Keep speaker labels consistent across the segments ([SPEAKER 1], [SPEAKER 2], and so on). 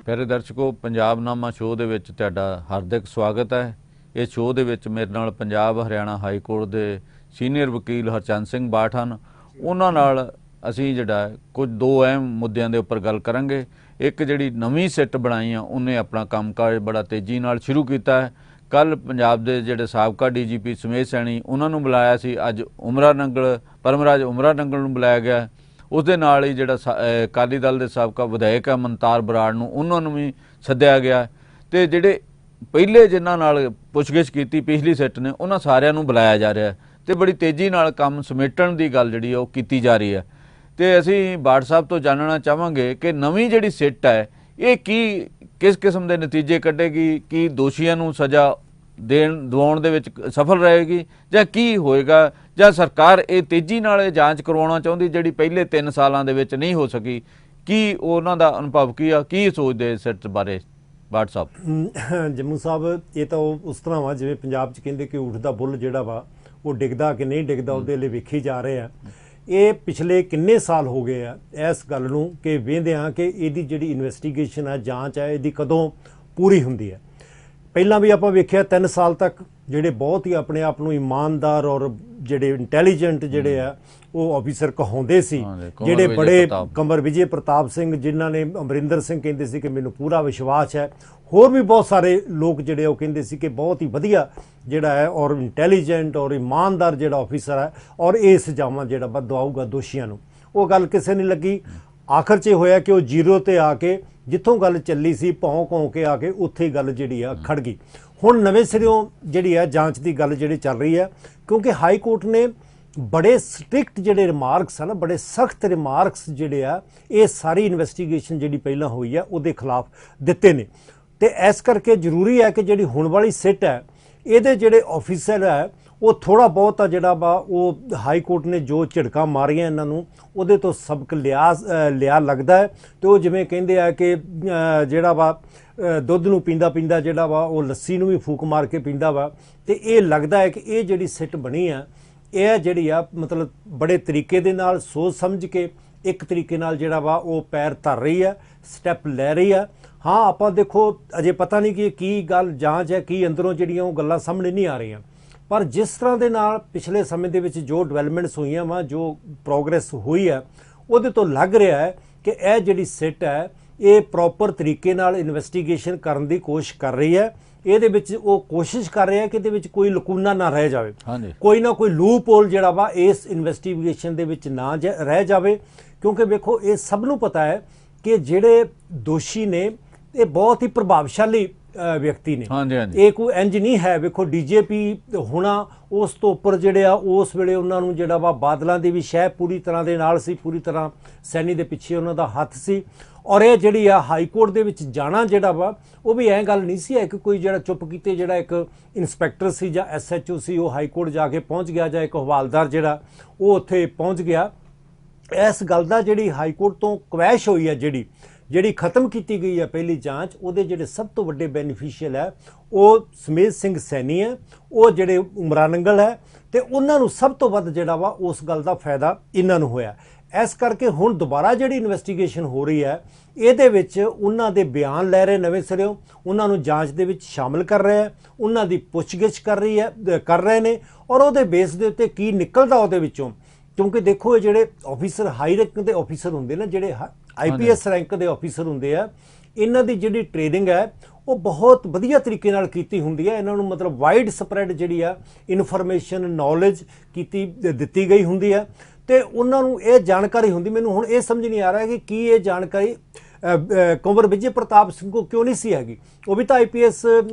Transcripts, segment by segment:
[SPEAKER 1] प्यारे दर्शकों, पंजाबनामा शो दे विच तुहाडा हार्दिक स्वागत है। इस शो दे विच मेरे नाल पंजाब हरियाणा हाई कोर्ट के सीनियर वकील हरचंद सिंह बाठ हैं। उन्हां नाल असीं जिहड़ा कुछ दो अहम मुद्दों के उपर गल करांगे। एक जिहड़ी नवीं सिट बनाई है उन्हें अपना कामकाज बड़ा तेज़ी नाल शुरू किया है। कल पंजाब के जिहड़े साबका DGP सुमेश सैनी उन्होंने बुलाया सी, अज उमरा नंगल परमराज उमरा नंगल नूं बुलाया गया। उस दे नाल ही जिहड़ा अकाली दल के साबका विधायक है मनतार बराड़ नूं उन्हां नूं भी सद्दिया गया। तो जिहड़े पहले जिन्हां नाल पुछगिछ की पिछली सिट ने उन्हां सारिਆਂ नूं बुलाया जा रहा है। तो बड़ी तेज़ी नाल काम समेटण की गल जिहड़ी वो कीती जा रही है। तो असीं बाठ साहब तो जानना चाहांगे कि नवीं जिहड़ी सिट है ये की किस किस्म के नतीजे कढेगी, की दोषियों नूं सज़ा दिवाउण दे विच सफल रहेगी जां की होएगा, जां सरकार ये तेज़ी नाल जांच करवाउणा चाहुंदी जिहड़ी पहले 3 सालां दे विच नहीं हो सकी। की उन्हां दा अनुभव की आ, की सोचदे सिट बारे बाठ साहब?
[SPEAKER 2] जम्मू साहब ये तो उस तरह वा जिवें पंजाब च कहिंदे कि ऊठ दा बुल जिहड़ा वा वो डिगदा कि नहीं डिगदा उहदे लई वेखी जा रहे हैं। ये पिछले किन्ने साल हो गए आ इस गल नूं कि वेंदे आ कि इहदी जिहड़ी इन्वेस्टिगेशन है जांच है इहदी कदों पूरी हुंदी है। ਪਹਿਲਾਂ भी ਆਪਾਂ ਵੇਖਿਆ 3 साल तक ਜਿਹੜੇ ਬਹੁਤ ਹੀ ਆਪਣੇ ਆਪ ਨੂੰ ਇਮਾਨਦਾਰ ਔਰ ਜਿਹੜੇ ਇੰਟੈਲੀਜੈਂਟ ਜਿਹੜੇ ਆ ਉਹ ਆਫੀਸਰ ਕਹਾਉਂਦੇ ਸੀ, ਜਿਹੜੇ ਬੜੇ ਕੰਵਰ ਵਿਜੇ ਪ੍ਰਤਾਪ ਸਿੰਘ ਜਿਨ੍ਹਾਂ ਨੇ ਅਮਰਿੰਦਰ ਸਿੰਘ ਕਹਿੰਦੇ ਸੀ ਕਿ ਮੈਨੂੰ ਪੂਰਾ ਵਿਸ਼ਵਾਸ ਹੈ। ਹੋਰ ਵੀ ਬਹੁਤ ਸਾਰੇ ਲੋਕ ਜਿਹੜੇ ਉਹ ਕਹਿੰਦੇ ਸੀ ਕਿ ਬਹੁਤ ਹੀ ਵਧੀਆ ਜਿਹੜਾ ਹੈ ਔਰ ਇੰਟੈਲੀਜੈਂਟ ਔਰ ਇਮਾਨਦਾਰ ਜਿਹੜਾ ਆਫੀਸਰ ਹੈ ਔਰ ਇਹ ਸਜ਼ਾਵਾਂ ਜਿਹੜਾ ਦਵਾਊਗਾ ਦੋਸ਼ੀਆਂ ਨੂੰ। ਉਹ ਗੱਲ ਕਿਸੇ ਨੇ ਲੱਗੀ। आखिर च होया कि वो जीरो ते आके जिथों गल चली सी भौं भौं के आके उत्थे गल जिहड़ी आ खड़ गई। हुण नवें सिरों जिहड़ी आ जांच की गल जिहड़ी चल रही है, क्योंकि हाई कोर्ट ने बड़े स्ट्रिक्ट जिहड़े रिमार्क्स है ना, बड़े सख्त रिमार्क्स जिहड़े आ ये सारी इन्वेस्टिगेशन जिहड़ी पहलां होई है उहदे खिलाफ दित्ते ने। ते इस करके जरूरी है कि जिहड़ी हुण वाली सिट है इहदे जिहड़े ऑफिसर है वो थोड़ा बहुत जिहड़ा वा वो हाई कोर्ट ने जो झिड़कां मारियां इन्हां नूं उहदे तो सबक लिया लगदा है। तो जिवें कहिंदे आ कि जिहड़ा वा दुੱਧ नूं पींदा पींदा जिहड़ा वा वो लस्सी नूं भी फूक मार के पींदा वा। ते ये लगदा है कि ये जिहड़ी सिट बनी है यह जिहड़ी आ मतलब बड़े तरीके दे नाल सोच समझ के एक तरीके नाल जिहड़ा वा वो पैर धर रही है, स्टैप लै रही है। हाँ आपां देखो अजे पता नहीं कि की गल जांच है, की अंदरों जिहड़ियां वो गल्लां सामने नहीं आ रहीआं, पर जिस तरह के नाल पिछले समय दे विच जो डिवेलपमेंट्स हुई वा जो प्रोग्रेस हुई है उहदे तो लग रहा है कि यह जिहड़ी सिट है ये प्रॉपर तरीके नाल इन्वेस्टिगेशन करन दी कोशिश कर रही है। ਇਹਦੇ ਵਿੱਚ ਉਹ ਕੋਸ਼ਿਸ਼ ਕਰ ਰਿਹਾ ਕਿ ਇਹਦੇ ਵਿੱਚ ਕੋਈ ਲਕੂਨਾ ਨਾ ਰਹਿ ਜਾਵੇ, ਕੋਈ ਨਾ ਕੋਈ ਲੂਪ ਹੋਲ ਜਿਹੜਾ ਵਾ ਇਸ ਇਨਵੈਸਟੀਗੇਸ਼ਨ ਦੇ ਵਿੱਚ ਨਾ ਰਹਿ ਜਾਵੇ। ਕਿਉਂਕਿ ਵੇਖੋ ਇਹ ਸਭ ਨੂੰ ਪਤਾ ਹੈ ਕਿ ਜਿਹੜੇ ਦੋਸ਼ੀ ਨੇ ਇਹ ਬਹੁਤ ਹੀ ਪ੍ਰਭਾਵਸ਼ਾਲੀ ਵਿਅਕਤੀ ਨੇ। ਇਹ ਕੋਈ ਇੰਜ ਨਹੀਂ ਹੈ। ਵੇਖੋ DGP ਹੋਣਾ ਉਸ ਤੋਂ ਉੱਪਰ ਜਿਹੜੇ ਆ ਉਸ ਵੇਲੇ ਉਹਨਾਂ ਨੂੰ ਜਿਹੜਾ ਵਾ ਬਾਦਲਾਂ ਦੀ ਵੀ ਸ਼ਹਿ ਪੂਰੀ ਤਰ੍ਹਾਂ ਦੇ ਨਾਲ ਸੀ, ਪੂਰੀ ਤਰ੍ਹਾਂ ਸੈਣੀ ਦੇ ਪਿੱਛੇ ਉਹਨਾਂ ਦਾ ਹੱਥ ਸੀ। और ये जिहड़ी आ हाई कोर्ट दे विच जाना जिहड़ा वा वो भी ऐ गल नहीं सी है कि कोई जिहड़ा चुप कीते जिहड़ा एक इंस्पैक्टर सी जां SHO सी वो हाई कोर्ट जाके पहुँच गया जां एक हवालदार जिहड़ा वो उत्थे पहुँच गया। इस गल दा जिहड़ी हाई कोर्ट तो क्वैश होई है जिहड़ी खत्म की गई है पहली जांच उहदे जिहड़े सब तो वड्डे बेनीफिशियल है वो सुमेश सिंह सैनी है, वो जिहड़े उमरा नंगल है, तो उन्हां नूं सब तो वध जिहड़ा वा उस गल दा फायदा इन्हां नूं होया। इस करके हुण दोबारा जिहड़ी इन्वेस्टिगेशन हो रही है ਇਹਦੇ ਵਿੱਚ ਉਹਨਾਂ ਦੇ ਬਿਆਨ ਲੈ ਰਹੇ ਨਵੇਂ ਸਿਰਿਓਂ, ਉਹਨਾਂ ਨੂੰ ਜਾਂਚ ਦੇ ਵਿੱਚ ਸ਼ਾਮਲ ਕਰ ਰਹੇ ਹੈ, ਉਹਨਾਂ ਦੀ ਪੁੱਛਗਿੱਛ ਕਰ ਰਹੇ ਨੇ ਔਰ ਉਹਦੇ ਬੇਸ ਦੇ ਉੱਤੇ ਕੀ ਨਿਕਲਦਾ ਉਹਦੇ ਵਿੱਚੋਂ। ਕਿਉਂਕਿ ਦੇਖੋ ਇਹ ਜਿਹੜੇ ਆਫੀਸਰ ਹਾਈ ਰੈਂਕ ਦੇ ਆਫੀਸਰ ਹੁੰਦੇ ਨੇ, ਜਿਹੜੇ IPS ਰੈਂਕ ਦੇ ਆਫੀਸਰ ਹੁੰਦੇ ਆ, ਇਹਨਾਂ ਦੀ ਜਿਹੜੀ ਟ੍ਰੇਨਿੰਗ ਹੈ ਉਹ ਬਹੁਤ ਵਧੀਆ ਤਰੀਕੇ ਨਾਲ ਕੀਤੀ ਹੁੰਦੀ ਹੈ। ਇਹਨਾਂ ਨੂੰ ਮਤਲਬ ਵਾਈਡ ਸਪਰੈਡ ਜਿਹੜੀ ਆ ਇਨਫੋਰਮੇਸ਼ਨ ਨੌਲੇਜ ਦਿੱਤੀ ਗਈ ਹੁੰਦੀ ਹੈ ਤੇ ਉਹਨਾਂ ਨੂੰ ਇਹ ਜਾਣਕਾਰੀ ਹੁੰਦੀ। ਮੈਨੂੰ ਹੁਣ ਇਹ ਸਮਝ ਨਹੀਂ ਆ ਰਿਹਾ ਕਿ ਕੀ ਇਹ ਜਾਣਕਾਰੀ कंवर विजय प्रताप सिंह को क्यों नहीं सी हैगी, वो भी तो IPS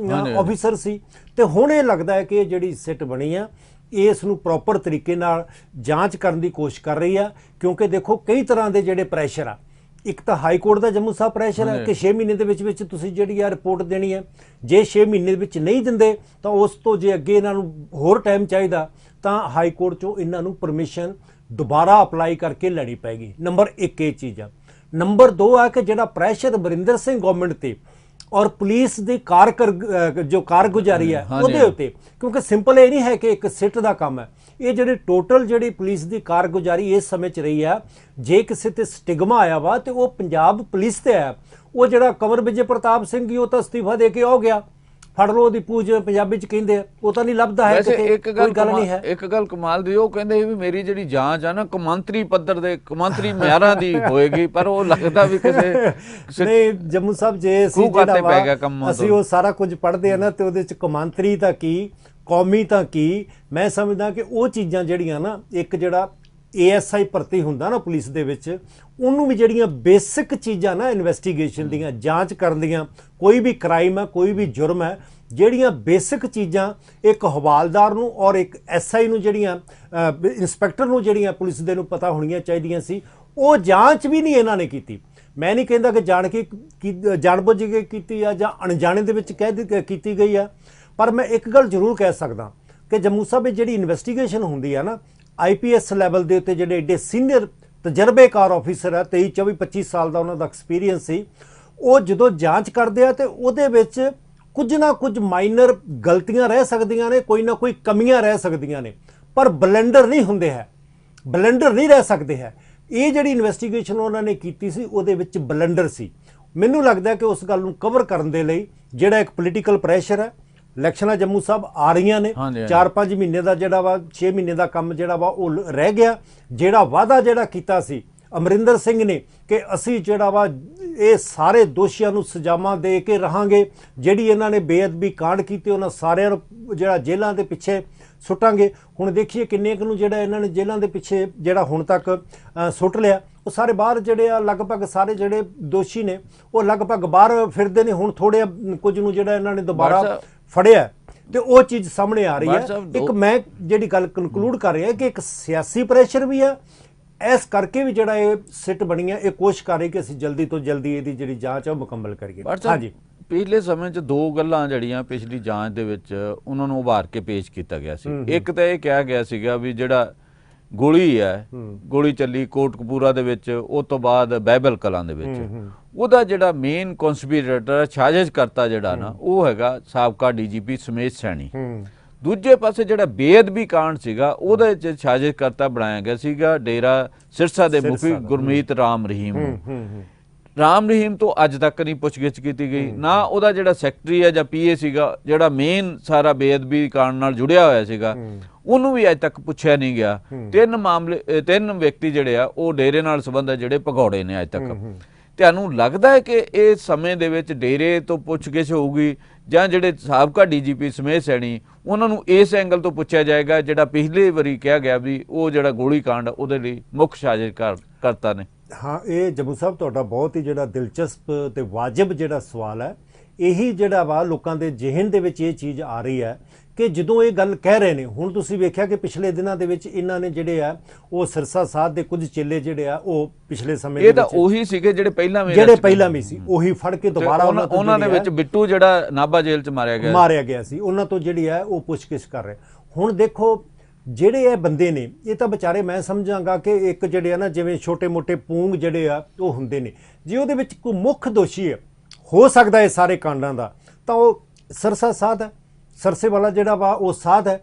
[SPEAKER 2] ऑफिसर सी। तो हुण ये लगता है कि जिहड़ी सिट बनी है इस नूं प्रॉपर तरीके नाल जांच करने की कोशिश कर रही है। क्योंकि देखो कई तरह के जिहड़े प्रैशर आ, एक तो हाई कोर्ट का जम्मू साहब प्रैशर है कि 6 महीने के विच तुसीं जिहड़ी आ रिपोर्ट देनी है, जे 6 महीने के विच नहीं दिंदे तो उस तो जे अगे इन्हां नूं होर टाइम चाहिदा तो हाई कोर्ट चों इन्हां नूं परमिशन दोबारा अप्लाई करके लैनी पैगी। नंबर 1 ये चीज़ है। नंबर 2 है कि जिहड़ा प्रैशर अमरिंदर सिंह गौरमेंट ते और पुलिस की जो कारगुजारी है उहदे उत्ते, क्योंकि सिंपल ये नहीं है कि एक सिट का काम है, ਇਹ ਜਿਹੜੇ ਟੋਟਲ ਜਿਹੜੀ ਪੁਲਿਸ ਦੀ ਕਾਰਗੁਜ਼ਾਰੀ ਇਸ ਸਮੇਂ 'ਚ ਰਹੀ ਆ, ਜੇ ਕਿਸੇ ਤੇ ਸਟਿਗਮਾ ਆਇਆ ਵਾ ਤੇ ਉਹ ਪੰਜਾਬ ਪੁਲਿਸ ਤੇ ਆਇਆ। ਉਹ ਜਿਹੜਾ ਕੰਵਰ ਵਿਜੇ ਪ੍ਰਤਾਪ ਸਿੰਘ ਜੀ, ਉਹ ਤਾਂ ਅਸਤੀਫਾ ਦੇ ਕੇ ਹੋ ਗਿਆ, ਫੜ ਲਓ ਉਹਦੀ ਪੂਜ ਪੰਜਾਬੀ 'ਚ ਕਹਿੰਦੇ ਆ, ਉਹ ਤਾਂ ਨਹੀਂ ਲੱਭਦਾ ਹੈ
[SPEAKER 1] ਵੈਸੇ
[SPEAKER 2] ਕਿਤੇ,
[SPEAKER 1] ਇੱਕ
[SPEAKER 2] ਕੋਈ ਗੱਲ ਨਹੀਂ ਹੈ।
[SPEAKER 1] ਇੱਕ ਗੱਲ ਕਮਾਲ ਦੀ, ਉਹ ਕਹਿੰਦੇ ਵੀ ਮੇਰੀ ਜਿਹੜੀ ਜਾਂਚ ਆ ਨਾ ਕੌਮਾਂਤਰੀ ਪੱਧਰ ਦੇ ਕੌਮਾਂਤਰੀ ਮਿਆਰਾਂ ਦੀ ਹੋਏਗੀ, ਪਰ ਉਹ ਲੱਗਦਾ ਵੀ ਕਿਸੇ
[SPEAKER 2] ਨਹੀਂ ਜੰਮੂ ਸਾਹਿਬ, ਜੇ ਅਸੀਂ
[SPEAKER 1] ਪੈ ਗਿਆ ਕੰਮਾਂ
[SPEAKER 2] ਅਸੀਂ ਉਹ ਸਾਰਾ ਕੁਝ ਪੜ੍ਹਦੇ ਆ ਨਾ, ਤੇ ਉਹਦੇ 'ਚ ਕੌਮਾਂਤਰੀ ਤਾਂ ਕੀ, ਕੌਮੀ ਤਾਂ ਕੀ, ਮੈਂ ਸਮਝਦਾ ਕਿ ਉਹ ਚੀਜ਼ਾਂ ਜਿਹੜੀਆਂ ਨਾ, ਇੱਕ ਜਿਹੜਾ ASI ਭਰਤੀ ਹੁੰਦਾ ਨਾ ਪੁਲਿਸ ਦੇ ਵਿੱਚ, ਉਹਨੂੰ ਵੀ ਜਿਹੜੀਆਂ ਬੇਸਿਕ ਚੀਜ਼ਾਂ ਨਾ ਇਨਵੈਸਟੀਗੇਸ਼ਨ ਦੀਆਂ, ਜਾਂਚ ਕਰਨ ਦੀਆਂ, ਕੋਈ ਵੀ ਕ੍ਰਾਈਮ ਹੈ, ਕੋਈ ਵੀ ਜੁਰਮ ਹੈ, ਜਿਹੜੀਆਂ ਬੇਸਿਕ ਚੀਜ਼ਾਂ ਇੱਕ ਹਵਾਲਦਾਰ ਨੂੰ ਔਰ ਇੱਕ SI ਨੂੰ, ਜਿਹੜੀਆਂ ਇੰਸਪੈਕਟਰ ਨੂੰ, ਜਿਹੜੀਆਂ ਪੁਲਿਸ ਦੇ ਨੂੰ ਪਤਾ ਹੋਣੀਆਂ ਚਾਹੀਦੀਆਂ ਸੀ, ਉਹ ਜਾਂਚ ਵੀ ਨਹੀਂ ਇਹਨਾਂ ਨੇ ਕੀਤੀ। ਮੈਂ ਨਹੀਂ ਕਹਿੰਦਾ ਕਿ ਜਾਣਬੁੱਝ ਕੇ ਕੀਤੀ ਆ ਜਾਂ ਅਣਜਾਣੇ ਦੇ ਵਿੱਚ ਕੀਤੀ ਗਈ ਆ, ਪਰ ਮੈਂ ਇੱਕ ਗੱਲ ਜ਼ਰੂਰ ਕਹਿ ਸਕਦਾ ਕਿ ਜੰਮੂ ਸਾਹਿਬ ਜਿਹੜੀ ਇਨਵੈਸਟੀਗੇਸ਼ਨ ਹੁੰਦੀ ਆ ਨਾ, IPS ਲੈਵਲ ਦੇ ਉੱਤੇ ਜਿਹੜੇ ਏਡੇ ਸੀਨੀਅਰ ਤਜਰਬੇਕਾਰ ਆਫੀਸਰ ਆ, 23 24 25 ਸਾਲ ਦਾ ਉਹਨਾਂ ਦਾ ਐਕਸਪੀਰੀਅੰਸ ਸੀ, ਉਹ ਜਦੋਂ ਜਾਂਚ ਕਰਦੇ ਆ ਤੇ ਉਹਦੇ ਵਿੱਚ ਕੁਝ ਨਾ ਕੁਝ ਮਾਈਨਰ ਗਲਤੀਆਂ ਰਹਿ ਸਕਦੀਆਂ ਨੇ, ਕੋਈ ਨਾ ਕੋਈ ਕਮੀਆਂ ਰਹਿ ਸਕਦੀਆਂ ਨੇ, ਪਰ ਬਲੈਂਡਰ ਨਹੀਂ ਹੁੰਦੇ ਹੈ, ਬਲੈਂਡਰ ਨਹੀਂ ਰਹਿ ਸਕਦੇ ਹੈ। ਇਹ ਜਿਹੜੀ ਇਨਵੈਸਟੀਗੇਸ਼ਨ ਉਹਨਾਂ ਨੇ ਕੀਤੀ ਸੀ, ਉਹਦੇ ਵਿੱਚ ਬਲੈਂਡਰ ਸੀ। ਮੈਨੂੰ ਲੱਗਦਾ ਕਿ ਉਸ ਗੱਲ ਨੂੰ ਕਵਰ ਕਰਨ ਦੇ ਲਈ ਜਿਹੜਾ ਇੱਕ ਪੋਲੀਟੀਕਲ ਪ੍ਰੈਸ਼ਰ ਹੈ, ਇਲੈਕਸ਼ਨਾਂ ਜੰਮੂ ਸਾਹਿਬ ਆ ਰਹੀਆਂ ਨੇ, 4-5 ਮਹੀਨੇ ਦਾ ਜਿਹੜਾ ਵਾ, 6 ਮਹੀਨੇ ਦਾ ਕੰਮ ਜਿਹੜਾ ਵਾ ਉਹ ਰਹਿ ਗਿਆ। ਜਿਹੜਾ ਵਾਅਦਾ ਜਿਹੜਾ ਕੀਤਾ ਸੀ ਅਮਰਿੰਦਰ ਸਿੰਘ ਨੇ ਕਿ ਅਸੀਂ ਜਿਹੜਾ ਵਾ ਇਹ ਸਾਰੇ ਦੋਸ਼ੀਆਂ ਨੂੰ ਸਜ਼ਾਵਾਂ ਦੇ ਕੇ ਰਹਾਂਗੇ, ਜਿਹੜੀ ਇਹਨਾਂ ਨੇ ਬੇਅਦਬੀ ਕਾਂਡ ਕੀਤੇ ਉਹਨਾਂ ਸਾਰਿਆਂ ਨੂੰ ਜਿਹੜਾ ਜੇਲ੍ਹਾਂ ਦੇ ਪਿੱਛੇ ਸੁੱਟਾਂਗੇ। ਹੁਣ ਦੇਖੀਏ ਕਿੰਨੇ ਕੁ ਨੂੰ ਜਿਹੜਾ ਇਹਨਾਂ ਨੇ ਜੇਲ੍ਹਾਂ ਦੇ ਪਿੱਛੇ ਜਿਹੜਾ ਹੁਣ ਤੱਕ ਸੁੱਟ ਲਿਆ, ਉਹ ਸਾਰੇ ਬਾਹਰ ਜਿਹੜੇ ਆ, ਲਗਭਗ ਸਾਰੇ ਜਿਹੜੇ ਦੋਸ਼ੀ ਨੇ ਉਹ ਲਗਭਗ ਬਾਹਰ ਫਿਰਦੇ ਨੇ। ਹੁਣ ਥੋੜੇ ਕੁਝ ਨੂੰ ਜਿਹੜਾ ਇਹਨਾਂ ਨੇ ਦੁਬਾਰਾ ਫੜਿਆ ਤੇ ਉਹ ਚੀਜ਼ ਸਾਹਮਣੇ ਆ ਰਹੀ ਹੈ। ਇੱਕ ਮੈਂ ਜਿਹੜੀ ਗੱਲ ਕਨਕਲੂਡ ਕਰ ਰਿਹਾ ਕਿ ਇੱਕ ਸਿਆਸੀ ਪ੍ਰੈਸ਼ਰ ਵੀ ਹੈ, ਇਸ ਕਰਕੇ ਵੀ ਜਿਹੜਾ ਇਹ ਸਿੱਟ ਬਣੀ ਹੈ, ਇਹ ਕੋਸ਼ਿਸ਼ ਕਰ ਰਹੀ ਕਿ ਅਸੀਂ ਜਲਦੀ ਤੋਂ ਜਲਦੀ ਇਹਦੀ ਜਿਹੜੀ ਜਾਂਚ ਹੈ ਉਹ ਮੁਕੰਮਲ ਕਰੀਏ।
[SPEAKER 1] ਹਾਂਜੀ, ਪਿਛਲੇ ਸਮੇਂ 'ਚ ਦੋ ਗੱਲਾਂ ਜਿਹੜੀਆਂ ਪਿਛਲੀ ਜਾਂਚ ਦੇ ਵਿੱਚ ਉਹਨਾਂ ਨੂੰ ਉਭਾਰ ਕੇ ਪੇਸ਼ ਕੀਤਾ ਗਿਆ ਸੀ। ਇੱਕ ਤਾਂ ਇਹ ਕਿਹਾ ਗਿਆ ਸੀਗਾ ਵੀ ਜਿਹੜਾ ਗੋਲੀ ਹੈ, ਗੋਲੀ ਚੱਲੀ ਕੋਟਕਪੂਰਾ ਦੇ ਵਿੱਚ, ਉਸ ਤੋਂ ਬਾਅਦ ਬਾਈਬਲ ਕਲਾਂ ਦੇ ਵਿੱਚ, ਉਹਦਾ ਜਿਹੜਾ ਮੇਨ ਕਨਸਪੀਰੇਟਰ ਸਾਜ਼ਿਸ਼ ਕਰਤਾ ਜਿਹੜਾ ਨਾ, ਉਹ ਹੈਗਾ ਸਾਬਕਾ DGP ਸਮੇਤ ਸੈਣੀ। ਦੂਜੇ ਪਾਸੇ ਜਿਹੜਾ ਬੇਅਦਬੀ ਕਾਂਡ ਸੀਗਾ, ਉਹਦੇ 'ਚ ਸਾਜ਼ਿਸ਼ ਕਰਤਾ ਬਣਾਇਆ ਗਿਆ ਸੀਗਾ ਡੇਰਾ ਸਿਰਸਾ ਦੇ ਮੁਖੀ ਗੁਰਮੀਤ ਰਾਮ ਰਹੀਮ ਨੂੰ। ਰਾਮ ਰਹੀਮ ਤੋਂ ਅੱਜ ਤੱਕ ਨਹੀਂ ਪੁੱਛਗਿੱਛ ਕੀਤੀ ਗਈ, ਨਾ ਉਹਦਾ ਜਿਹੜਾ ਸੈਕਟਰੀ ਹੈ ਜਾਂ PA ਸੀਗਾ ਜਿਹੜਾ ਮੇਨ ਸਾਰਾ ਬੇਅਦਬੀ ਕਾਂਡ ਨਾਲ ਜੁੜਿਆ ਹੋਇਆ ਸੀਗਾ, ਉਹਨੂੰ ਵੀ ਅੱਜ ਤੱਕ ਪੁੱਛਿਆ ਨਹੀਂ ਗਿਆ। ਤਿੰਨ ਵਿਅਕਤੀ ਜਿਹੜੇ ਆ ਉਹ ਡੇਰੇ ਨਾਲ ਸੰਬੰਧ ਹੈ ਜਿਹੜੇ ਭਗੌੜੇ ਨੇ ਅੱਜ ਤੱਕ। ਤੁਹਾਨੂੰ ਲੱਗਦਾ ਹੈ ਕਿ ਇਹ ਸਮੇਂ ਦੇ ਵਿੱਚ ਡੇਰੇ ਤੋਂ ਪੁੱਛਗਿੱਛ ਹੋਊਗੀ ਜਾਂ ਜਿਹੜੇ ਸਾਬਕਾ DGP ਸਮੇਤ ਸੈਣੀ ਉਹਨਾਂ ਨੂੰ ਇਸ ਐਂਗਲ ਤੋਂ ਪੁੱਛਿਆ ਜਾਏਗਾ ਜਿਹੜਾ ਪਿਛਲੇ ਵਾਰੀ ਕਿਹਾ ਗਿਆ ਵੀ ਉਹ ਜਿਹੜਾ ਗੋਲੀ ਕਾਂਡ ਉਹਦੇ ਲਈ ਮੁੱਖ ਸਾਜ਼ਿਸ਼ ਕਰਤਾ ਨੇ?
[SPEAKER 2] ਹਾਂ, ਇਹ ਜੰਮੂ ਸਾਹਿਬ ਤੁਹਾਡਾ ਬਹੁਤ ਹੀ ਜਿਹੜਾ ਦਿਲਚਸਪ ਤੇ ਵਾਜਬ ਜਿਹੜਾ ਸਵਾਲ ਹੈ। ਇਹੀ ਜਿਹੜਾ ਵਾ ਲੋਕਾਂ ਦੇ ਜ਼ਿਹਨ ਦੇ ਵਿੱਚ ਇਹ ਚੀਜ਼ ਆ ਰਹੀ ਹੈ ਕਿ ਜਦੋਂ ਇਹ ਗੱਲ ਕਹਿ ਰਹੇ ਨੇ, ਹੁਣ ਤੁਸੀਂ ਵੇਖਿਆ ਕਿ ਪਿਛਲੇ ਦਿਨਾਂ ਦੇ ਵਿੱਚ ਇਹਨਾਂ ਨੇ ਜਿਹੜੇ ਆ ਉਹ ਸਿਰਸਾ ਸਾਧ ਦੇ ਕੁਝ ਚੇਲੇ ਜਿਹੜੇ ਆ ਉਹ ਪਿਛਲੇ ਸਮੇਂ ਦੇ
[SPEAKER 1] ਵਿੱਚ, ਇਹ ਤਾਂ ਉਹੀ ਸੀਗੇ ਜਿਹੜੇ ਪਹਿਲਾਂ
[SPEAKER 2] ਵੀ ਸੀ, ਉਹੀ ਫੜ ਕੇ ਦੁਬਾਰਾ
[SPEAKER 1] ਉਹਨਾਂ ਦੇ ਵਿੱਚ ਬਿੱਟੂ ਜਿਹੜਾ ਨਾਭਾ ਜੇਲ੍ਹ 'ਚ ਮਾਰਿਆ ਗਿਆ ਸੀ, ਉਹਨਾਂ ਤੋਂ ਜਿਹੜੀ ਆ ਉਹ ਪੁੱਛਗਿੱਛ ਕਰ ਰਹੇ। ਹੁਣ ਦੇਖੋ ਜਿਹੜੇ ਇਹ ਬੰਦੇ ਨੇ, ਇਹ ਤਾਂ ਵਿਚਾਰੇ ਮੈਂ ਸਮਝਾਂਗਾ ਕਿ ਇੱਕ ਜਿਹੜੇ ਆ ਨਾ, ਜਿਵੇਂ ਛੋਟੇ-ਮੋਟੇ ਪੂੰਗ ਜਿਹੜੇ ਆ ਉਹ ਹੁੰਦੇ ਨੇ, ਜੇ ਉਹਦੇ ਵਿੱਚ ਕੋਈ ਮੁੱਖ ਦੋਸ਼ੀ ਹੈ ਹੋ ਸਕਦਾ ਇਹ ਸਾਰੇ ਕਾਂਡਾਂ ਦਾ, ਤਾਂ ਉਹ ਸਿਰਸਾ ਸਾਧ ਹੈ, ਸਰਸੇ ਵਾਲਾ ਜਿਹੜਾ ਵਾ ਉਹ ਸਾਧ ਹੈ।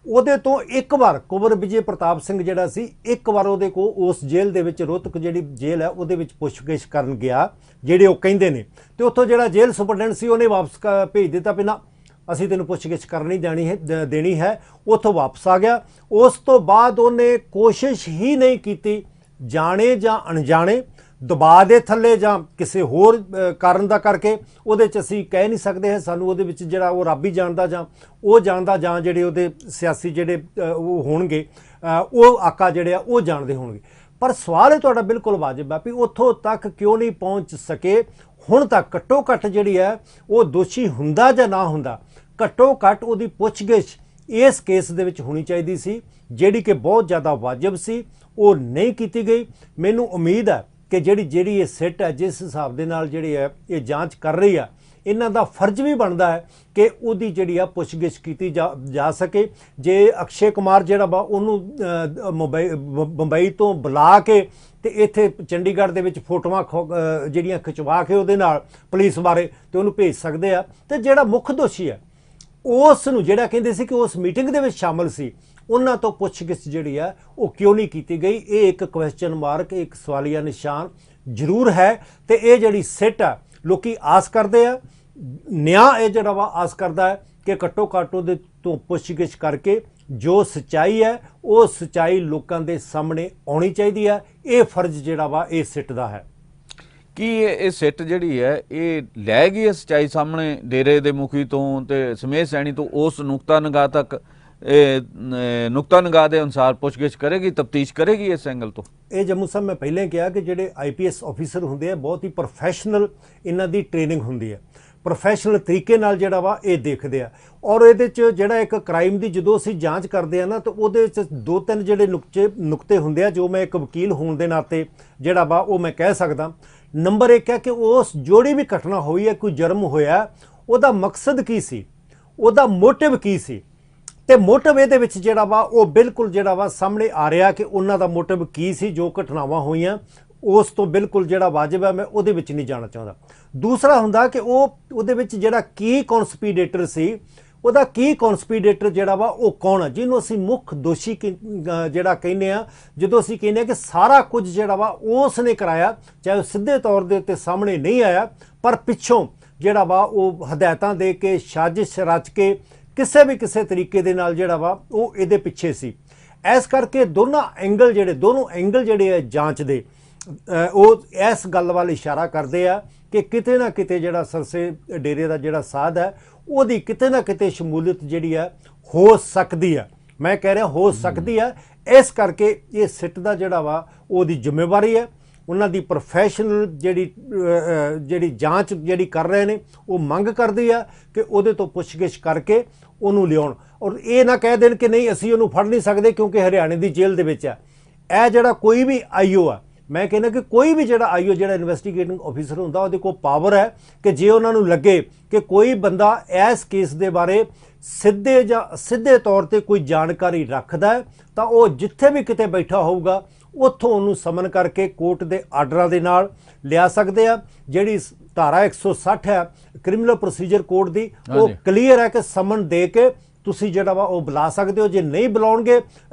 [SPEAKER 1] ਉਹਦੇ ਤੋਂ ਇੱਕ ਵਾਰ ਕੁੰਵਰ ਵਿਜੇ ਪ੍ਰਤਾਪ ਸਿੰਘ ਜਿਹੜਾ ਸੀ, ਇੱਕ ਵਾਰ ਉਹਦੇ ਕੋਲ ਉਸ ਜੇਲ੍ਹ ਦੇ ਵਿੱਚ, ਰੋਹਤਕ ਜਿਹੜੀ ਜੇਲ੍ਹ ਹੈ ਉਹਦੇ ਵਿੱਚ ਪੁੱਛਗਿੱਛ ਕਰਨ ਗਿਆ, ਜਿਹੜੇ ਉਹ ਕਹਿੰਦੇ ਨੇ, ਤੇ ਉੱਥੋਂ ਜਿਹੜਾ ਜੇਲ੍ਹ ਸੁਪਰਡੈਂਟ ਸੀ ਉਹਨੇ ਵਾਪਸ ਭੇਜ ਦਿੱਤਾ, ਵੀ ਨਾ ਅਸੀਂ ਤੈਨੂੰ ਪੁੱਛਗਿੱਛ ਕਰਨੀ ਦੇਣੀ ਹੈ। ਉੱਥੋਂ ਵਾਪਸ ਆ ਗਿਆ। ਉਸ ਤੋਂ ਬਾਅਦ ਉਹਨੇ ਕੋਸ਼ਿਸ਼ ਹੀ ਨਹੀਂ ਕੀਤੀ, ਜਾਣੇ ਜਾਂ ਅਣਜਾਣੇ ਦਬਾਅ ਦੇ ਥੱਲੇ ਜਾਂ ਕਿਸੇ ਹੋਰ ਕਾਰਨ ਦਾ ਕਰਕੇ, ਉਹਦੇ 'ਚ ਅਸੀਂ ਕਹਿ ਨਹੀਂ ਸਕਦੇ ਹੈ, ਸਾਨੂੰ ਉਹਦੇ ਵਿੱਚ ਜਿਹੜਾ ਉਹ ਰੱਬ ਹੀ ਜਾਣਦਾ ਜਾਂ ਉਹ ਜਾਣਦਾ, ਜਾਂ ਜਿਹੜੇ ਉਹਦੇ ਸਿਆਸੀ ਜਿਹੜੇ ਉਹ ਹੋਣਗੇ ਉਹ ਆਕਾ ਜਿਹੜੇ ਆ ਉਹ ਜਾਣਦੇ ਹੋਣਗੇ। ਪਰ ਸਵਾਲ ਇਹ ਤੁਹਾਡਾ ਬਿਲਕੁਲ ਵਾਜਬ ਹੈ ਵੀ ਉੱਥੋਂ ਤੱਕ ਕਿਉਂ ਨਹੀਂ ਪਹੁੰਚ ਸਕੇ ਹੁਣ ਤੱਕ? ਘੱਟੋ ਘੱਟ ਜਿਹੜੀ ਹੈ ਉਹ ਦੋਸ਼ੀ ਹੁੰਦਾ ਜਾਂ ਨਾ ਹੁੰਦਾ, ਘੱਟੋ ਘੱਟ ਉਹਦੀ ਪੁੱਛਗਿੱਛ ਇਸ ਕੇਸ ਦੇ ਵਿੱਚ ਹੋਣੀ ਚਾਹੀਦੀ ਸੀ, ਜਿਹੜੀ ਕਿ ਬਹੁਤ ਜ਼ਿਆਦਾ ਵਾਜਬ ਸੀ, ਉਹ ਨਹੀਂ ਕੀਤੀ ਗਈ। ਮੈਨੂੰ ਉਮੀਦ ਹੈ ਕਿ ਜਿਹੜੀ ਇਹ ਸਿੱਟ ਹੈ, ਜਿਸ ਹਿਸਾਬ ਦੇ ਨਾਲ ਜਿਹੜੀ ਹੈ ਇਹ ਜਾਂਚ ਕਰ ਰਹੀ ਆ, ਇਹਨਾਂ ਦਾ ਫਰਜ਼ ਵੀ ਬਣਦਾ ਹੈ ਕਿ ਉਹਦੀ ਜਿਹੜੀ ਆ ਪੁੱਛਗਿੱਛ ਕੀਤੀ ਜਾ ਸਕੇ। ਜੇ ਅਕਸ਼ੇ ਕੁਮਾਰ ਜਿਹੜਾ ਵਾ ਉਹਨੂੰ ਮੁੰਬਈ ਤੋਂ ਬੁਲਾ ਕੇ ਤੇ ਇੱਥੇ ਚੰਡੀਗੜ੍ਹ ਦੇ ਵਿੱਚ ਫੋਟੋਆਂ ਜਿਹੜੀਆਂ ਖਿਚਵਾ ਕੇ ਉਹਦੇ ਨਾਲ ਪੁਲਿਸ ਬਾਰੇ ਤੇ ਉਹਨੂੰ ਭੇਜ ਸਕਦੇ ਆ, ਤੇ ਜਿਹੜਾ ਮੁੱਖ ਦੋਸ਼ੀ ਹੈ ਉਸ ਨੂੰ, ਜਿਹੜਾ ਕਹਿੰਦੇ ਸੀ ਕਿ ਉਸ ਮੀਟਿੰਗ ਦੇ ਵਿੱਚ ਸ਼ਾਮਲ ਸੀ,
[SPEAKER 2] ਉਹਨਾਂ ਤੋਂ ਪੁੱਛਗਿੱਛ ਜਿਹੜੀ ਆ ਉਹ ਕਿਉਂ ਨਹੀਂ ਕੀਤੀ ਗਈ। ਇਹ ਇੱਕ ਕੁਐਸਚਨ ਮਾਰਕ, ਇੱਕ ਸਵਾਲੀਆ ਨਿਸ਼ਾਨ ਜ਼ਰੂਰ ਹੈ। ਤੇ ਇਹ ਜਿਹੜੀ ਸਿੱਟ ਆ ਲੋਕੀ ਆਸ ਕਰਦੇ ਆ, ਨਿਆਂ ਇਹ ਜਿਹੜਾ ਵਾ ਆਸ ਕਰਦਾ ਹੈ ਕਿ ਘੱਟੋ ਘੱਟ ਉਹਦੇ ਤੋਂ ਪੁੱਛਗਿੱਛ ਕਰਕੇ ਜੋ ਸੱਚਾਈ ਹੈ ਉਹ ਸੱਚਾਈ ਲੋਕਾਂ ਦੇ ਸਾਹਮਣੇ ਆਉਣੀ ਚਾਹੀਦੀ ਹੈ। ਇਹ ਫਰਜ਼ ਜਿਹੜਾ ਵਾ ਇਹ ਸਿੱਟ ਦਾ ਹੈ।
[SPEAKER 1] ਕੀ ਇਹ ਸਿੱਟ ਜਿਹੜੀ ਹੈ ਇਹ ਲੈ ਗਈ ਹੈ ਸੱਚਾਈ ਸਾਹਮਣੇ ਡੇਰੇ ਦੇ ਮੁਖੀ ਤੋਂ ਤੇ ਸਮੇਤ ਸੈਣੀ ਤੋਂ, ਉਸ ਨੁਕਤਾ ਨਿਗਾਹ ਤੱਕ ਇਹ ਨੁਕਤਾ ਨਿਗਾਹ ਦੇ ਅਨੁਸਾਰ ਪੁੱਛਗਿੱਛ ਕਰੇਗੀ, ਤਫਤੀਸ਼ ਕਰੇਗੀ ਇਸ ਐਂਗਲ ਤੋਂ? ਇਹ
[SPEAKER 2] ਜੰਮੂ ਸਾਹਿਬ ਮੈਂ ਪਹਿਲਾਂ ਕਿਹਾ ਕਿ ਜਿਹੜੇ IPS ਆਫੀਸਰ ਹੁੰਦੇ ਆ ਬਹੁਤ ਹੀ ਪ੍ਰੋਫੈਸ਼ਨਲ ਇਹਨਾਂ ਦੀ ਟ੍ਰੇਨਿੰਗ ਹੁੰਦੀ ਹੈ, ਪ੍ਰੋਫੈਸ਼ਨਲ ਤਰੀਕੇ ਨਾਲ ਜਿਹੜਾ ਵਾ ਇਹ ਦੇਖਦੇ ਆ। ਔਰ ਇਹਦੇ 'ਚ ਜਿਹੜਾ ਇੱਕ ਕ੍ਰਾਈਮ ਦੀ ਜਦੋਂ ਅਸੀਂ ਜਾਂਚ ਕਰਦੇ ਆ ਨਾ ਤਾਂ ਉਹਦੇ 'ਚ 2-3 ਜਿਹੜੇ ਨੁਕਤੇ ਹੁੰਦੇ ਆ ਜੋ ਮੈਂ ਇੱਕ ਵਕੀਲ ਹੋਣ ਦੇ ਨਾਤੇ ਜਿਹੜਾ ਵਾ ਉਹ ਮੈਂ ਕਹਿ ਸਕਦਾ। ਨੰਬਰ 1 ਹੈ ਕਿ ਉਸ ਜਿਹੜੀ ਵੀ ਘਟਨਾ ਹੋਈ ਹੈ, ਕੋਈ ਜਰਮ ਹੋਇਆ, ਉਹਦਾ ਮਕਸਦ ਕੀ ਸੀ, ਉਹਦਾ ਮੋਟਿਵ ਕੀ ਸੀ। ਤੇ ਮੋਟਿਵ ਇਹਦੇ ਵਿੱਚ ਜਿਹੜਾ ਵਾ ਉਹ ਬਿਲਕੁਲ ਜਿਹੜਾ ਵਾ ਸਾਹਮਣੇ ਆ ਰਿਹਾ ਕਿ ਉਹਨਾਂ ਦਾ ਮੋਟਿਵ ਕੀ ਸੀ। ਜੋ ਘਟਨਾਵਾਂ ਹੋਈਆਂ ਉਸ ਤੋਂ ਬਿਲਕੁਲ ਜਿਹੜਾ ਵਾਜਬ ਹੈ ਮੈਂ ਉਹਦੇ ਵਿੱਚ ਨਹੀਂ ਜਾਣਾ ਚਾਹੁੰਦਾ। ਦੂਸਰਾ ਹੁੰਦਾ ਕਿ ਉਹਦੇ ਵਿੱਚ ਜਿਹੜਾ ਕੀ ਕਨਸਪੀਰੇਟਰ ਸੀ, ਉਹਦਾ ਕੀ ਕਨਸਪੀਰੇਟਰ ਜਿਹੜਾ ਵਾ ਉਹ ਕੌਣ ਹੈ, ਜਿਹਨੂੰ ਅਸੀਂ ਮੁੱਖ ਦੋਸ਼ੀ ਜਿਹੜਾ ਕਹਿੰਦੇ ਆ। ਜਦੋਂ ਅਸੀਂ ਕਹਿੰਦੇ ਆ ਕਿ ਸਾਰਾ ਕੁਝ ਜਿਹੜਾ ਵਾ ਉਸ ਨੇ ਕਰਾਇਆ, ਚਾਹੇ ਉਹ ਸਿੱਧੇ ਤੌਰ ਦੇ ਉੱਤੇ ਸਾਹਮਣੇ ਨਹੀਂ ਆਇਆ, ਪਰ ਪਿੱਛੋਂ ਜਿਹੜਾ ਵਾ ਉਹ ਹਦਾਇਤਾਂ ਦੇ ਕੇ, ਸਾਜ਼ਿਸ਼ ਰਚ ਕੇ ਕਿਸੇ ਤਰੀਕੇ ਦੇ ਨਾਲ ਜਿਹੜਾ ਵਾ ਉਹ ਇਹਦੇ ਪਿੱਛੇ ਸੀ। ਇਸ ਕਰਕੇ ਦੋਨੋਂ ਐਂਗਲ ਜਿਹੜੇ ਆ ਜਾਂਚ ਦੇ ਉਹ ਇਸ ਗੱਲ ਵੱਲ ਇਸ਼ਾਰਾ ਕਰਦੇ ਆ ਕਿ ਕਿਤੇ ਨਾ ਕਿਤੇ ਜਿਹੜਾ ਸਰਸੇ ਡੇਰੇ ਦਾ ਜਿਹੜਾ ਸਾਧ ਹੈ ਉਹਦੀ ਕਿਤੇ ਨਾ ਕਿਤੇ ਸ਼ਮੂਲੀਅਤ ਜਿਹੜੀ ਆ ਹੋ ਸਕਦੀ ਆ। ਮੈਂ ਕਹਿ ਰਿਹਾ ਹੋ ਸਕਦੀ ਆ। ਇਸ ਕਰਕੇ ਇਹ ਸਿੱਟ ਦਾ ਜਿਹੜਾ ਵਾ ਉਹਦੀ ਜ਼ਿੰਮੇਵਾਰੀ ਹੈ। ਉਹਨਾਂ ਦੀ ਪ੍ਰੋਫੈਸ਼ਨਲ ਜਿਹੜੀ ਜਾਂਚ ਜਿਹੜੀ ਕਰ ਰਹੇ ਨੇ ਉਹ ਮੰਗ ਕਰਦੀ ਆ ਕਿ ਉਹਦੇ ਤੋਂ ਪੁੱਛਗਿੱਛ ਕਰਕੇ ਉਹਨੂੰ ਲਿਆਉਣ। ਔਰ ਇਹ ਨਾ ਕਹਿ ਦੇਣ ਕਿ ਨਹੀਂ ਅਸੀਂ ਉਹਨੂੰ ਫੜ ਨਹੀਂ ਸਕਦੇ ਕਿਉਂਕਿ ਹਰਿਆਣੇ ਦੀ ਜੇਲ੍ਹ ਦੇ ਵਿੱਚ ਆ। ਇਹ ਜਿਹੜਾ ਕੋਈ ਵੀ ਆਈਓ ਆ, ਮੈਂ ਕਹਿੰਦਾ ਕਿ ਕੋਈ ਵੀ ਜਿਹੜਾ ਆਈਓ ਜਿਹੜਾ ਇਨਵੈਸਟੀਗੇਟਿੰਗ ਆਫੀਸਰ ਹੁੰਦਾ ਉਹਦੇ ਕੋਲ ਪਾਵਰ ਹੈ ਕਿ ਜੇ ਉਹਨਾਂ ਨੂੰ ਲੱਗੇ ਕਿ ਕੋਈ ਬੰਦਾ ਇਸ ਕੇਸ ਦੇ ਬਾਰੇ ਸਿੱਧੇ ਤੌਰ ਤੇ ਕੋਈ ਜਾਣਕਾਰੀ ਰੱਖਦਾ ਹੈ ਤਾਂ ਉਹ ਜਿੱਥੇ ਵੀ ਕਿਤੇ ਬੈਠਾ ਹੋਊਗਾ ਉੱਥੋਂ ਉਹਨੂੰ ਸਮਨ ਕਰਕੇ ਕੋਰਟ ਦੇ ਆਰਡਰਾਂ ਦੇ ਨਾਲ ਲਿਆ ਸਕਦੇ ਆ। ਜਿਹੜੀ ਧਾਰਾ 160 ਹੈ ਕ੍ਰਿਮੀਨਲ ਪ੍ਰੋਸੀਜਰ ਕੋਡ ਦੀ, ਉਹ ਕਲੀਅਰ ਹੈ ਕਿ ਸਮਨ ਦੇ ਕੇ ਤੁਸੀਂ ਜਿਹੜਾ ਵਾ ਉਹ ਬੁਲਾ ਸਕਦੇ ਹੋ। ਜੇ ਨਹੀਂ ਬੁਲਾਉਣਗੇ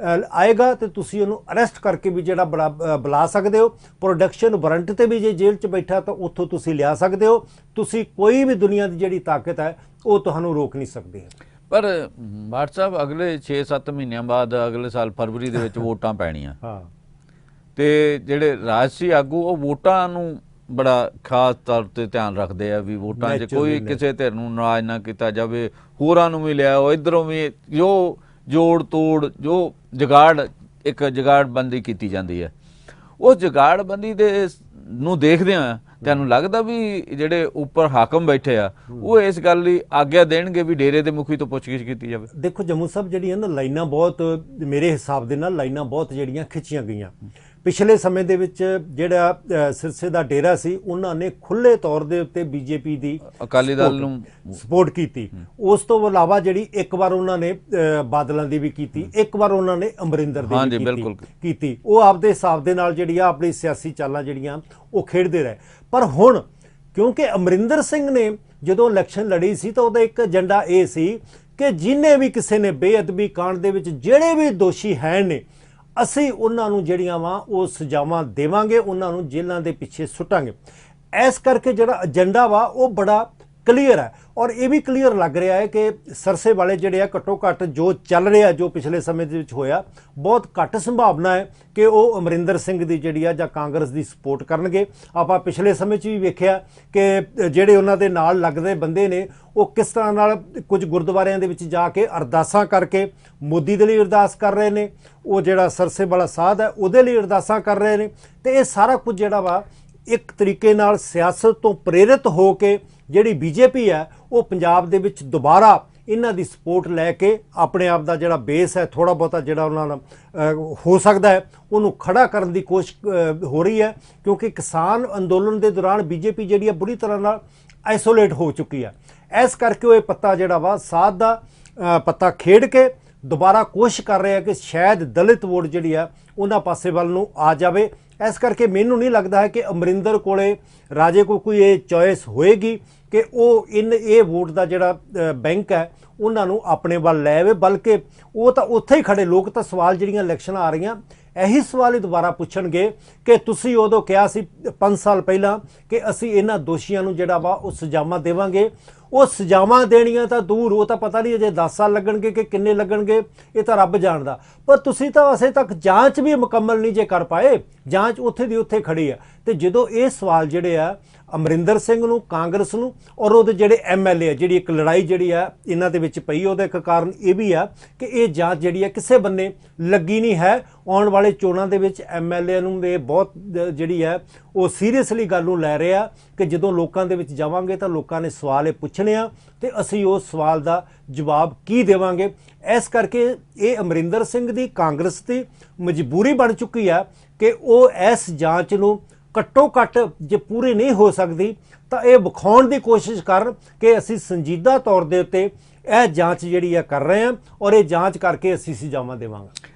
[SPEAKER 2] ਆਏਗਾ ਤੇ ਤੁਸੀਂ ਉਹਨੂੰ ਅਰੈਸਟ ਕਰਕੇ ਵੀ ਜਿਹੜਾ ਬੁਲਾ ਸਕਦੇ ਹੋ। ਪ੍ਰੋਡਕਸ਼ਨ ਵਾਰੰਟ ਤੇ ਵੀ ਜੇ ਜੇਲ੍ਹ 'ਚ ਬੈਠਾ ਤਾਂ ਉੱਥੋਂ ਤੁਸੀਂ ਲਿਆ ਸਕਦੇ ਹੋ। ਤੁਸੀਂ ਕੋਈ ਵੀ ਦੁਨੀਆ ਦੀ ਜਿਹੜੀ ਤਾਕਤ ਹੈ ਉਹ ਤੁਹਾਨੂੰ ਰੋਕ ਨਹੀਂ ਸਕਦੀ ਹੈ।
[SPEAKER 1] ਪਰ ਬਾਠ ਸਾਹਿਬ ਅਗਲੇ 6-7 ਮਹੀਨਿਆਂ ਬਾਅਦ ਅਗਲੇ ਸਾਲ ਫਰਵਰੀ ਦੇ ਵਿੱਚ ਵੋਟਾਂ ਪੈਣੀਆਂ
[SPEAKER 2] ਹਾਂ,
[SPEAKER 1] ਤੇ ਜਿਹੜੇ ਰਾਜਸੀ ਆਗੂ ਉਹ ਵੋਟਾਂ ਨੂੰ ਬੜਾ ਖਾਸ ਤੌਰ ਤੇ ਧਿਆਨ ਰੱਖਦੇ ਆ ਵੀ ਵੋਟਾਂ 'ਚ ਕੋਈ ਕਿਸੇ ਧਿਰ ਨੂੰ ਨਾਰਾਜ਼ ਨਾ ਕੀਤਾ ਜਾਵੇ, ਹੋਰਾਂ ਨੂੰ ਵੀ ਲਿਆਓ, ਇੱਧਰੋਂ ਵੀ ਜੋ ਜੋੜ ਤੋੜ ਜੋ ਜੁਗਾੜਬੰਦੀ ਕੀਤੀ ਜਾਂਦੀ ਹੈ। ਉਹ ਜੁਗਾੜਬੰਦੀ ਦੇ ਨੂੰ ਦੇਖਦੇ ਆ ਤੁਹਾਨੂੰ ਲੱਗਦਾ ਵੀ ਜਿਹੜੇ ਉੱਪਰ ਹਾਕਮ ਬੈਠੇ ਆ ਉਹ ਇਸ ਗੱਲ ਲਈ ਆਗਿਆ ਦੇਣਗੇ ਵੀ ਡੇਰੇ ਦੇ ਮੁਖੀ ਤੋਂ ਪੁੱਛਗਿੱਛ ਕੀਤੀ ਜਾਵੇ?
[SPEAKER 2] ਦੇਖੋ ਜੰਮੂ ਸਾਹਿਬ ਜਿਹੜੀਆਂ ਨਾ ਲਾਈਨਾਂ ਬਹੁਤ, ਮੇਰੇ ਹਿਸਾਬ ਦੇ ਨਾਲ ਲਾਈਨਾਂ ਬਹੁਤ ਜਿਹੜੀਆਂ ਖਿੱਚੀਆਂ ਗਈਆਂ। ਪਿਛਲੇ ਸਮੇਂ ਦੇ ਵਿੱਚ ਜਿਹੜਾ ਸਿਰਸੇ ਦਾ ਡੇਰਾ ਸੀ ਉਹਨਾਂ ਨੇ ਖੁੱਲੇ ਤੌਰ ਦੇ ਉੱਤੇ ਬੀਜੇਪੀ ਦੀ
[SPEAKER 1] ਅਕਾਲੀ ਦਲ ਨੂੰ
[SPEAKER 2] ਸਪੋਰਟ ਕੀਤੀ। ਉਸ ਤੋਂ ਇਲਾਵਾ ਜਿਹੜੀ ਇੱਕ ਵਾਰ ਉਹਨਾਂ ਨੇ ਬਾਦਲਾਂ ਦੀ ਵੀ ਕੀਤੀ, ਇੱਕ ਵਾਰ ਉਹਨਾਂ ਨੇ ਅਮਰਿੰਦਰ ਦੀ ਵੀ ਕੀਤੀ। ਉਹ ਆਪਦੇ ਹਿਸਾਬ ਦੇ ਨਾਲ ਜਿਹੜੀ ਆ ਆਪਣੀ ਸਿਆਸੀ ਚਾਲਾਂ ਜਿਹੜੀਆਂ ਉਹ ਖੇਡਦੇ ਰਹੇ। ਪਰ ਹੁਣ ਕਿਉਂਕਿ ਅਮਰਿੰਦਰ ਸਿੰਘ ਨੇ ਜਦੋਂ ਇਲੈਕਸ਼ਨ ਲੜੀ ਸੀ ਤਾਂ ਉਹਦਾ ਇੱਕ ਏਜੰਡਾ ਇਹ ਸੀ ਕਿ ਜਿਹਨੇ ਵੀ ਕਿਸੇ ਨੇ ਬੇਅਦਬੀ ਕਾਂਡ ਦੇ ਵਿੱਚ ਜਿਹੜੇ ਵੀ ਦੋਸ਼ੀ ਹੈ ਨੇ ਅਸੀਂ ਉਹਨਾਂ ਨੂੰ ਜਿਹੜੀਆਂ ਵਾ ਉਹ ਸਜ਼ਾਵਾਂ ਦੇਵਾਂਗੇ, ਉਹਨਾਂ ਨੂੰ ਜੇਲ੍ਹਾਂ ਦੇ ਪਿੱਛੇ ਸੁੱਟਾਂਗੇ। ਇਸ ਕਰਕੇ ਜਿਹੜਾ ਏਜੰਡਾ ਵਾ ਉਹ ਬੜਾ ਕਲੀਅਰ ਹੈ। ਔਰ ਇਹ ਵੀ ਕਲੀਅਰ ਲੱਗ ਰਿਹਾ ਹੈ ਕਿ ਸਰਸੇ ਵਾਲੇ ਜਿਹੜੇ ਆ ਘੱਟੋ ਘੱਟ ਜੋ ਚੱਲ ਰਿਹਾ, ਜੋ ਪਿਛਲੇ ਸਮੇਂ ਦੇ ਵਿੱਚ ਹੋਇਆ, ਬਹੁਤ ਘੱਟ ਸੰਭਾਵਨਾ ਹੈ ਕਿ ਉਹ ਅਮਰਿੰਦਰ ਸਿੰਘ ਦੀ ਜਿਹੜੀ ਆ ਜਾਂ ਕਾਂਗਰਸ ਦੀ ਸਪੋਰਟ ਕਰਨਗੇ। ਆਪਾਂ ਪਿਛਲੇ ਸਮੇਂ 'ਚ ਵੀ ਵੇਖਿਆ ਕਿ ਜਿਹੜੇ ਉਹਨਾਂ ਦੇ ਨਾਲ ਲੱਗਦੇ ਬੰਦੇ ਨੇ ਉਹ ਕਿਸ ਤਰ੍ਹਾਂ ਨਾਲ ਕੁਝ ਗੁਰਦੁਆਰਿਆਂ ਦੇ ਵਿੱਚ ਜਾ ਕੇ ਅਰਦਾਸਾਂ ਕਰਕੇ ਮੋਦੀ ਦੇ ਲਈ ਅਰਦਾਸ ਕਰ ਰਹੇ ਨੇ, ਉਹ ਜਿਹੜਾ ਸਰਸੇ ਵਾਲਾ ਸਾਧ ਹੈ ਉਹਦੇ ਲਈ ਅਰਦਾਸਾਂ ਕਰ ਰਹੇ ਨੇ। ਤੇ ਇਹ ਸਾਰਾ ਕੁਝ ਜਿਹੜਾ ਵਾ ਇੱਕ ਤਰੀਕੇ ਨਾਲ ਸਿਆਸਤ ਤੋਂ ਪ੍ਰੇਰਿਤ ਹੋ ਕੇ ਜਿਹੜੀ ਬੀਜੇਪੀ ਹੈ ਉਹ ਪੰਜਾਬ ਦੇ ਵਿੱਚ ਦੁਬਾਰਾ ਇਹਨਾਂ ਦੀ ਸਪੋਰਟ ਲੈ ਕੇ ਆਪਣੇ ਆਪ ਦਾ ਜਿਹੜਾ ਬੇਸ ਹੈ ਥੋੜ੍ਹਾ ਬਹੁਤਾ ਜਿਹੜਾ ਉਹਨਾਂ ਨਾਲ ਹੋ ਸਕਦਾ ਹੈ ਉਹਨੂੰ ਖੜਾ ਕਰਨ ਦੀ ਕੋਸ਼ਿਸ਼ ਹੋ ਰਹੀ ਹੈ। ਕਿਉਂਕਿ ਕਿਸਾਨ ਅੰਦੋਲਨ ਦੇ ਦੌਰਾਨ ਬੀਜੇਪੀ ਜਿਹੜੀ ਹੈ ਬੁਰੀ ਤਰ੍ਹਾਂ ਨਾਲ ਆਈਸੋਲੇਟ ਹੋ ਚੁੱਕੀ ਹੈ। ਇਸ ਕਰਕੇ ਉਹ ਇਹ ਪੱਤਾ ਜਿਹੜਾ ਵਾ ਸਾਧ ਦਾ ਪੱਤਾ ਖੇਡ ਕੇ ਦੁਬਾਰਾ ਕੋਸ਼ਿਸ਼ ਕਰ ਰਿਹਾ ਕਿ ਸ਼ਾਇਦ ਦਲਿਤ ਵੋਟ ਜਿਹੜੀ ਆ ਉਹਨਾਂ ਪਾਸੇ ਵੱਲ ਨੂੰ ਆ ਜਾਵੇ। ਇਸ ਕਰਕੇ ਮੈਨੂੰ ਨਹੀਂ ਲੱਗਦਾ ਹੈ ਕਿ ਅਮਰਿੰਦਰ ਕੋਲੇ ਰਾਜੇ ਕੋਲ ਕੋਈ ਇਹ ਚੋਇਸ ਹੋਏਗੀ ਕਿ ਉਹ ਇਹ ਵੋਟ ਦਾ ਜਿਹੜਾ ਬੈਂਕ ਹੈ ਉਹਨਾਂ ਨੂੰ ਆਪਣੇ ਵੱਲ ਲੈ ਆਵੇ, ਬਲਕਿ ਉਹ ਤਾਂ ਉੱਥੇ ਹੀ ਖੜੇ। ਲੋਕ ਤਾਂ ਸਵਾਲ ਜਿਹੜੀਆਂ ਇਲੈਕਸ਼ਨਾਂ ਆ ਰਹੀਆਂ ਇਹੀ ਸਵਾਲ ਹੀ ਦੁਬਾਰਾ ਪੁੱਛਣਗੇ ਕਿ ਤੁਸੀਂ ਉਦੋਂ ਕਿਹਾ ਸੀ 5 ਸਾਲ ਪਹਿਲਾਂ ਕਿ ਅਸੀਂ ਇਹਨਾਂ ਦੋਸ਼ੀਆਂ ਨੂੰ ਜਿਹੜਾ ਵਾ ਉਹ ਸਜ਼ਾਵਾਂ ਦੇਵਾਂਗੇ। ਉਹ ਸਜ਼ਾਵਾਂ ਦੇਣੀਆਂ ਤਾਂ ਦੂਰ, ਉਹ ਤਾਂ ਪਤਾ ਨਹੀਂ ਅਜੇ 10 ਸਾਲ ਲੱਗਣਗੇ ਕਿ ਕਿੰਨੇ ਲੱਗਣਗੇ, ਇਹ ਤਾਂ ਰੱਬ ਜਾਣਦਾ। ਪਰ ਤੁਸੀਂ ਤਾਂ ਅਸੇ ਤੱਕ ਜਾਂਚ ਵੀ ਮੁਕੰਮਲ ਨਹੀਂ ਜੇ ਕਰ ਪਾਏ। ਜਾਂਚ ਉੱਥੇ ਦੀ ਉੱਥੇ ਖੜੀ ਆ। ਤੇ ਜਦੋਂ ਇਹ ਸਵਾਲ ਜਿਹੜੇ ਆ ਅਮਰਿੰਦਰ ਸਿੰਘ ਨੂੰ, ਕਾਂਗਰਸ ਨੂੰ ਔਰ ਉਹਦੇ ਜਿਹੜੇ MLA ਆ, ਜਿਹੜੀ ਇੱਕ ਲੜਾਈ ਜਿਹੜੀ ਆ ਇਹਨਾਂ ਦੇ ਵਿੱਚ ਪਈ, ਉਹਦਾ ਇੱਕ ਕਾਰਨ ਇਹ ਵੀ ਆ ਕਿ ਇਹ ਜਾਂਚ ਜਿਹੜੀ ਆ ਕਿਸੇ ਬੰਨੇ ਲੱਗੀ ਨਹੀਂ ਹੈ। ਆਉਣ ਵਾਲੇ ਚੋਣਾਂ ਦੇ ਵਿੱਚ MLA ਨੂੰ ਇਹ ਬਹੁਤ ਜਿਹੜੀ ਹੈ ਉਹ ਸੀਰੀਅਸਲੀ ਗੱਲ ਨੂੰ ਲੈ ਰਿਹਾ ਕਿ ਜਦੋਂ ਲੋਕਾਂ ਦੇ ਵਿੱਚ ਜਾਵਾਂਗੇ ਤਾਂ ਲੋਕਾਂ ਨੇ ਸਵਾਲ ਇਹ ਪੁੱਛਣੇ ਆ ਤੇ ਅਸੀਂ ਉਸ ਸਵਾਲ ਦਾ ਜਵਾਬ ਕੀ ਦੇਵਾਂਗੇ। ਇਸ ਕਰਕੇ ਇਹ ਅਮਰਿੰਦਰ ਸਿੰਘ ਦੀ, ਕਾਂਗਰਸ ਦੀ ਮਜਬੂਰੀ ਬਣ ਚੁੱਕੀ ਆ ਕਿ ਉਹ ਇਸ ਜਾਂਚ ਨੂੰ ਘੱਟੋ ਘੱਟ ਜੇ ਪੂਰੀ ਨਹੀਂ ਹੋ ਸਕਦੀ ਤਾਂ ਇਹ ਵਿਖਾਉਣ ਦੀ ਕੋਸ਼ਿਸ਼ ਕਰਨ ਕਿ ਅਸੀਂ ਸੰਜੀਦਾ ਤੌਰ ਦੇ ਉੱਤੇ ਇਹ ਜਾਂਚ ਜਿਹੜੀ ਆ ਕਰ ਰਹੇ ਹਾਂ ਔਰ ਇਹ ਜਾਂਚ ਕਰਕੇ ਅਸੀਂ ਸਜ਼ਾਵਾਂ ਦੇਵਾਂਗੇ।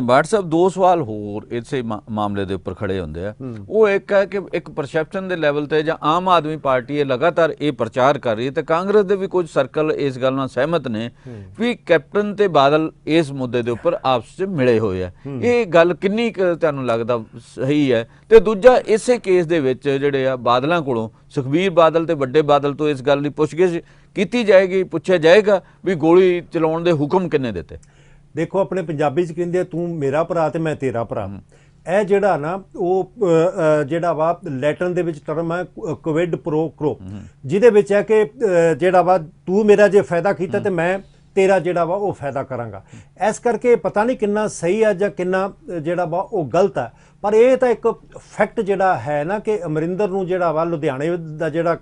[SPEAKER 1] ਬਾਟ ਸਾਹਿਬ, ਦੋ ਸਵਾਲ ਹੋਰ ਇਸੇ ਮਾਮਲੇ ਦੇ ਉੱਪਰ ਖੜੇ ਹੁੰਦੇ ਆ। ਉਹ ਇੱਕ ਹੈ ਕਿ ਇੱਕ ਪਰਸੈਪਸ਼ਨ ਦੇ ਲੈਵਲ ਤੇ ਜਾਂ ਆਮ ਆਦਮੀ ਪਾਰਟੀ ਇਹ ਲਗਾਤਾਰ ਇਹ ਪ੍ਰਚਾਰ ਕਰ ਰਹੀ ਹੈ ਤੇ ਕਾਂਗਰਸ ਦੇ ਵੀ ਕੁਝ ਸਰਕਲ ਇਸ ਗੱਲ ਨਾਲ ਸਹਿਮਤ ਨੇ ਵੀ ਕੈਪਟਨ ਤੇ ਬਾਦਲ ਇਸ ਮੁੱਦੇ ਦੇ ਉੱਪਰ ਆਪਸ ਵਿੱਚ ਮਿਲੇ ਹੋਏ ਆ। ਇਹ ਗੱਲ ਕਿੰਨੀ ਤੁਹਾਨੂੰ ਲੱਗਦਾ ਸਹੀ ਹੈ? ਤੇ ਦੂਜਾ, ਇਸੇ ਕੇਸ ਦੇ ਵਿੱਚ ਜਿਹੜੇ ਆ ਬਾਦਲਾਂ ਕੋਲੋਂ, ਸੁਖਬੀਰ ਬਾਦਲ ਤੇ ਵੱਡੇ ਬਾਦਲ ਤੋਂ ਇਸ ਗੱਲ ਦੀ ਪੁੱਛਗਿੱਛ ਕੀਤੀ ਜਾਏਗੀ, ਪੁੱਛਿਆ ਜਾਏਗਾ ਵੀ ਗੋਲੀ ਚਲਾਉਣ ਦੇ ਹੁਕਮ ਕਿੰਨੇ ਦਿੱਤੇ?
[SPEAKER 2] ਦੇਖੋ, ਆਪਣੇ ਪੰਜਾਬੀ 'ਚ ਕਹਿੰਦੇ ਤੂੰ ਮੇਰਾ ਭਰਾ ਤੇ ਮੈਂ ਤੇਰਾ ਭਰਾ। ਇਹ ਜਿਹੜਾ ਨਾ ਉਹ ਜਿਹੜਾ ਵਾ ਲੈਟਨ ਦੇ ਵਿੱਚ ਟਰਮ ਹੈ ਕੁਇਡ ਪ੍ਰੋ ਕੋ, ਜਿਹਦੇ ਵਿੱਚ ਹੈ ਕਿ ਜਿਹੜਾ ਵਾ ਤੂੰ ਮੇਰਾ ਜੇ ਫਾਇਦਾ ਕੀਤਾ ਤੇ ਮੈਂ ਤੇਰਾ ਜਿਹੜਾ ਵਾ ਉਹ ਫਾਇਦਾ ਕਰਾਂਗਾ। ਇਸ ਕਰਕੇ ਪਤਾ ਨਹੀਂ ਕਿੰਨਾ ਸਹੀ ਹੈ ਜਾਂ ਕਿੰਨਾ ਜਿਹੜਾ ਵਾ ਉਹ ਗਲਤ ਹੈ, ਪਰ ਇਹ ਤਾਂ ਇੱਕ ਫੈਕਟ ਜਿਹੜਾ ਹੈ ਨਾ ਕਿ ਅਮਰਿੰਦਰ ਨੂੰ ਜਿਹੜਾ ਵਾ ਲੁਧਿਆਣੇ ਦਾ ਜਿਹੜਾ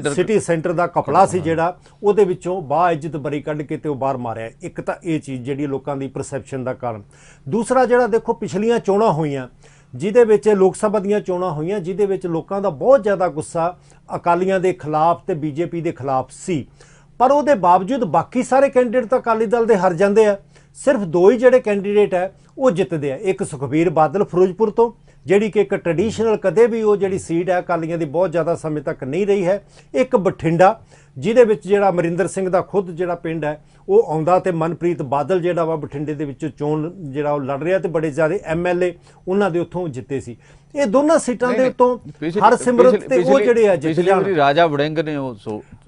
[SPEAKER 2] ਸਿਟੀ ਸੈਂਟਰ ਦਾ ਕਪੜਾ ਸੀ ਜਿਹੜਾ ਉਹਦੇ ਵਿੱਚੋਂ ਬਾਇੱਜ਼ਤ ਬਰੀ ਕੱਢ ਕੇ ਤੇ ਉਹ ਬਾਹਰ ਮਾਰਿਆ। ਇੱਕ ਤਾਂ ਇਹ ਚੀਜ਼ ਜਿਹੜੀ ਲੋਕਾਂ ਦੀ ਪਰਸੈਪਸ਼ਨ ਦਾ ਕਾਰਨ। ਦੂਸਰਾ, ਜਿਹੜਾ ਦੇਖੋ ਪਿਛਲੀਆਂ ਚੋਣਾਂ ਹੋਈਆਂ ਜਿਹਦੇ ਵਿੱਚ ਲੋਕ ਸਭਾ ਦੀਆਂ ਚੋਣਾਂ ਹੋਈਆਂ ਜਿਹਦੇ ਵਿੱਚ ਲੋਕਾਂ ਦਾ ਬਹੁਤ ਜ਼ਿਆਦਾ ਗੁੱਸਾ ਅਕਾਲੀਆਂ ਦੇ ਖਿਲਾਫ ਤੇ BJP ਦੇ ਖਿਲਾਫ ਸੀ, ਪਰ ਉਹਦੇ ਬਾਵਜੂਦ ਬਾਕੀ ਸਾਰੇ ਕੈਂਡੀਡੇਟ ਤਾਂ ਅਕਾਲੀ ਦਲ ਦੇ ਹਾਰ ਜਾਂਦੇ ਆ। ਸਿਰਫ ਦੋ ਹੀ ਜਿਹੜੇ ਕੈਂਡੀਡੇਟ ਹੈ ਉਹ ਜਿੱਤਦੇ ਆ। ਇੱਕ ਸੁਖਬੀਰ ਬਾਦਲ ਫਿਰੋਜ਼ਪੁਰ ਤੋਂ, ਜਿਹੜੀ ਕਿ ਇੱਕ ਟ੍ਰੈਡੀਸ਼ਨਲ ਕਦੇ ਵੀ ਉਹ ਜਿਹੜੀ ਸੀਟ ਹੈ ਅਕਾਲੀਆਂ ਦੀ ਬਹੁਤ ਜ਼ਿਆਦਾ ਸਮੇਂ ਤੱਕ ਨਹੀਂ ਰਹੀ ਹੈ। ਇੱਕ ਬਠਿੰਡਾ, ਜਿਹਦੇ ਵਿੱਚ ਜਿਹੜਾ ਅਮਰਿੰਦਰ ਸਿੰਘ ਦਾ ਖੁਦ ਜਿਹੜਾ ਪਿੰਡ ਹੈ ਉਹ ਆਉਂਦਾ ਤੇ ਮਨਪ੍ਰੀਤ ਬਾਦਲ ਜਿਹੜਾ ਵਾ ਬਠਿੰਡੇ ਦੇ ਵਿੱਚੋਂ ਚੋਣ ਜਿਹੜਾ ਉਹ ਲੜ ਰਿਹਾ ਤੇ ਬੜੇ ਜ਼ਿਆਦਾ MLA ਉਹਨਾਂ ਦੇ ਉੱਥੋਂ ਜਿੱਤੇ ਸੀ। ਇਹ ਦੋਨਾਂ ਸੀਟਾਂ ਦੇ ਉੱਤੋਂ ਹਰਸਿਮਰਤ ਤੇ ਉਹ ਜਿਹੜੇ ਆ ਜਿੱਤ ਜਾਣ।
[SPEAKER 1] ਰਾਜਾ ਵੜਿੰਗ ਨੇ ਉਹ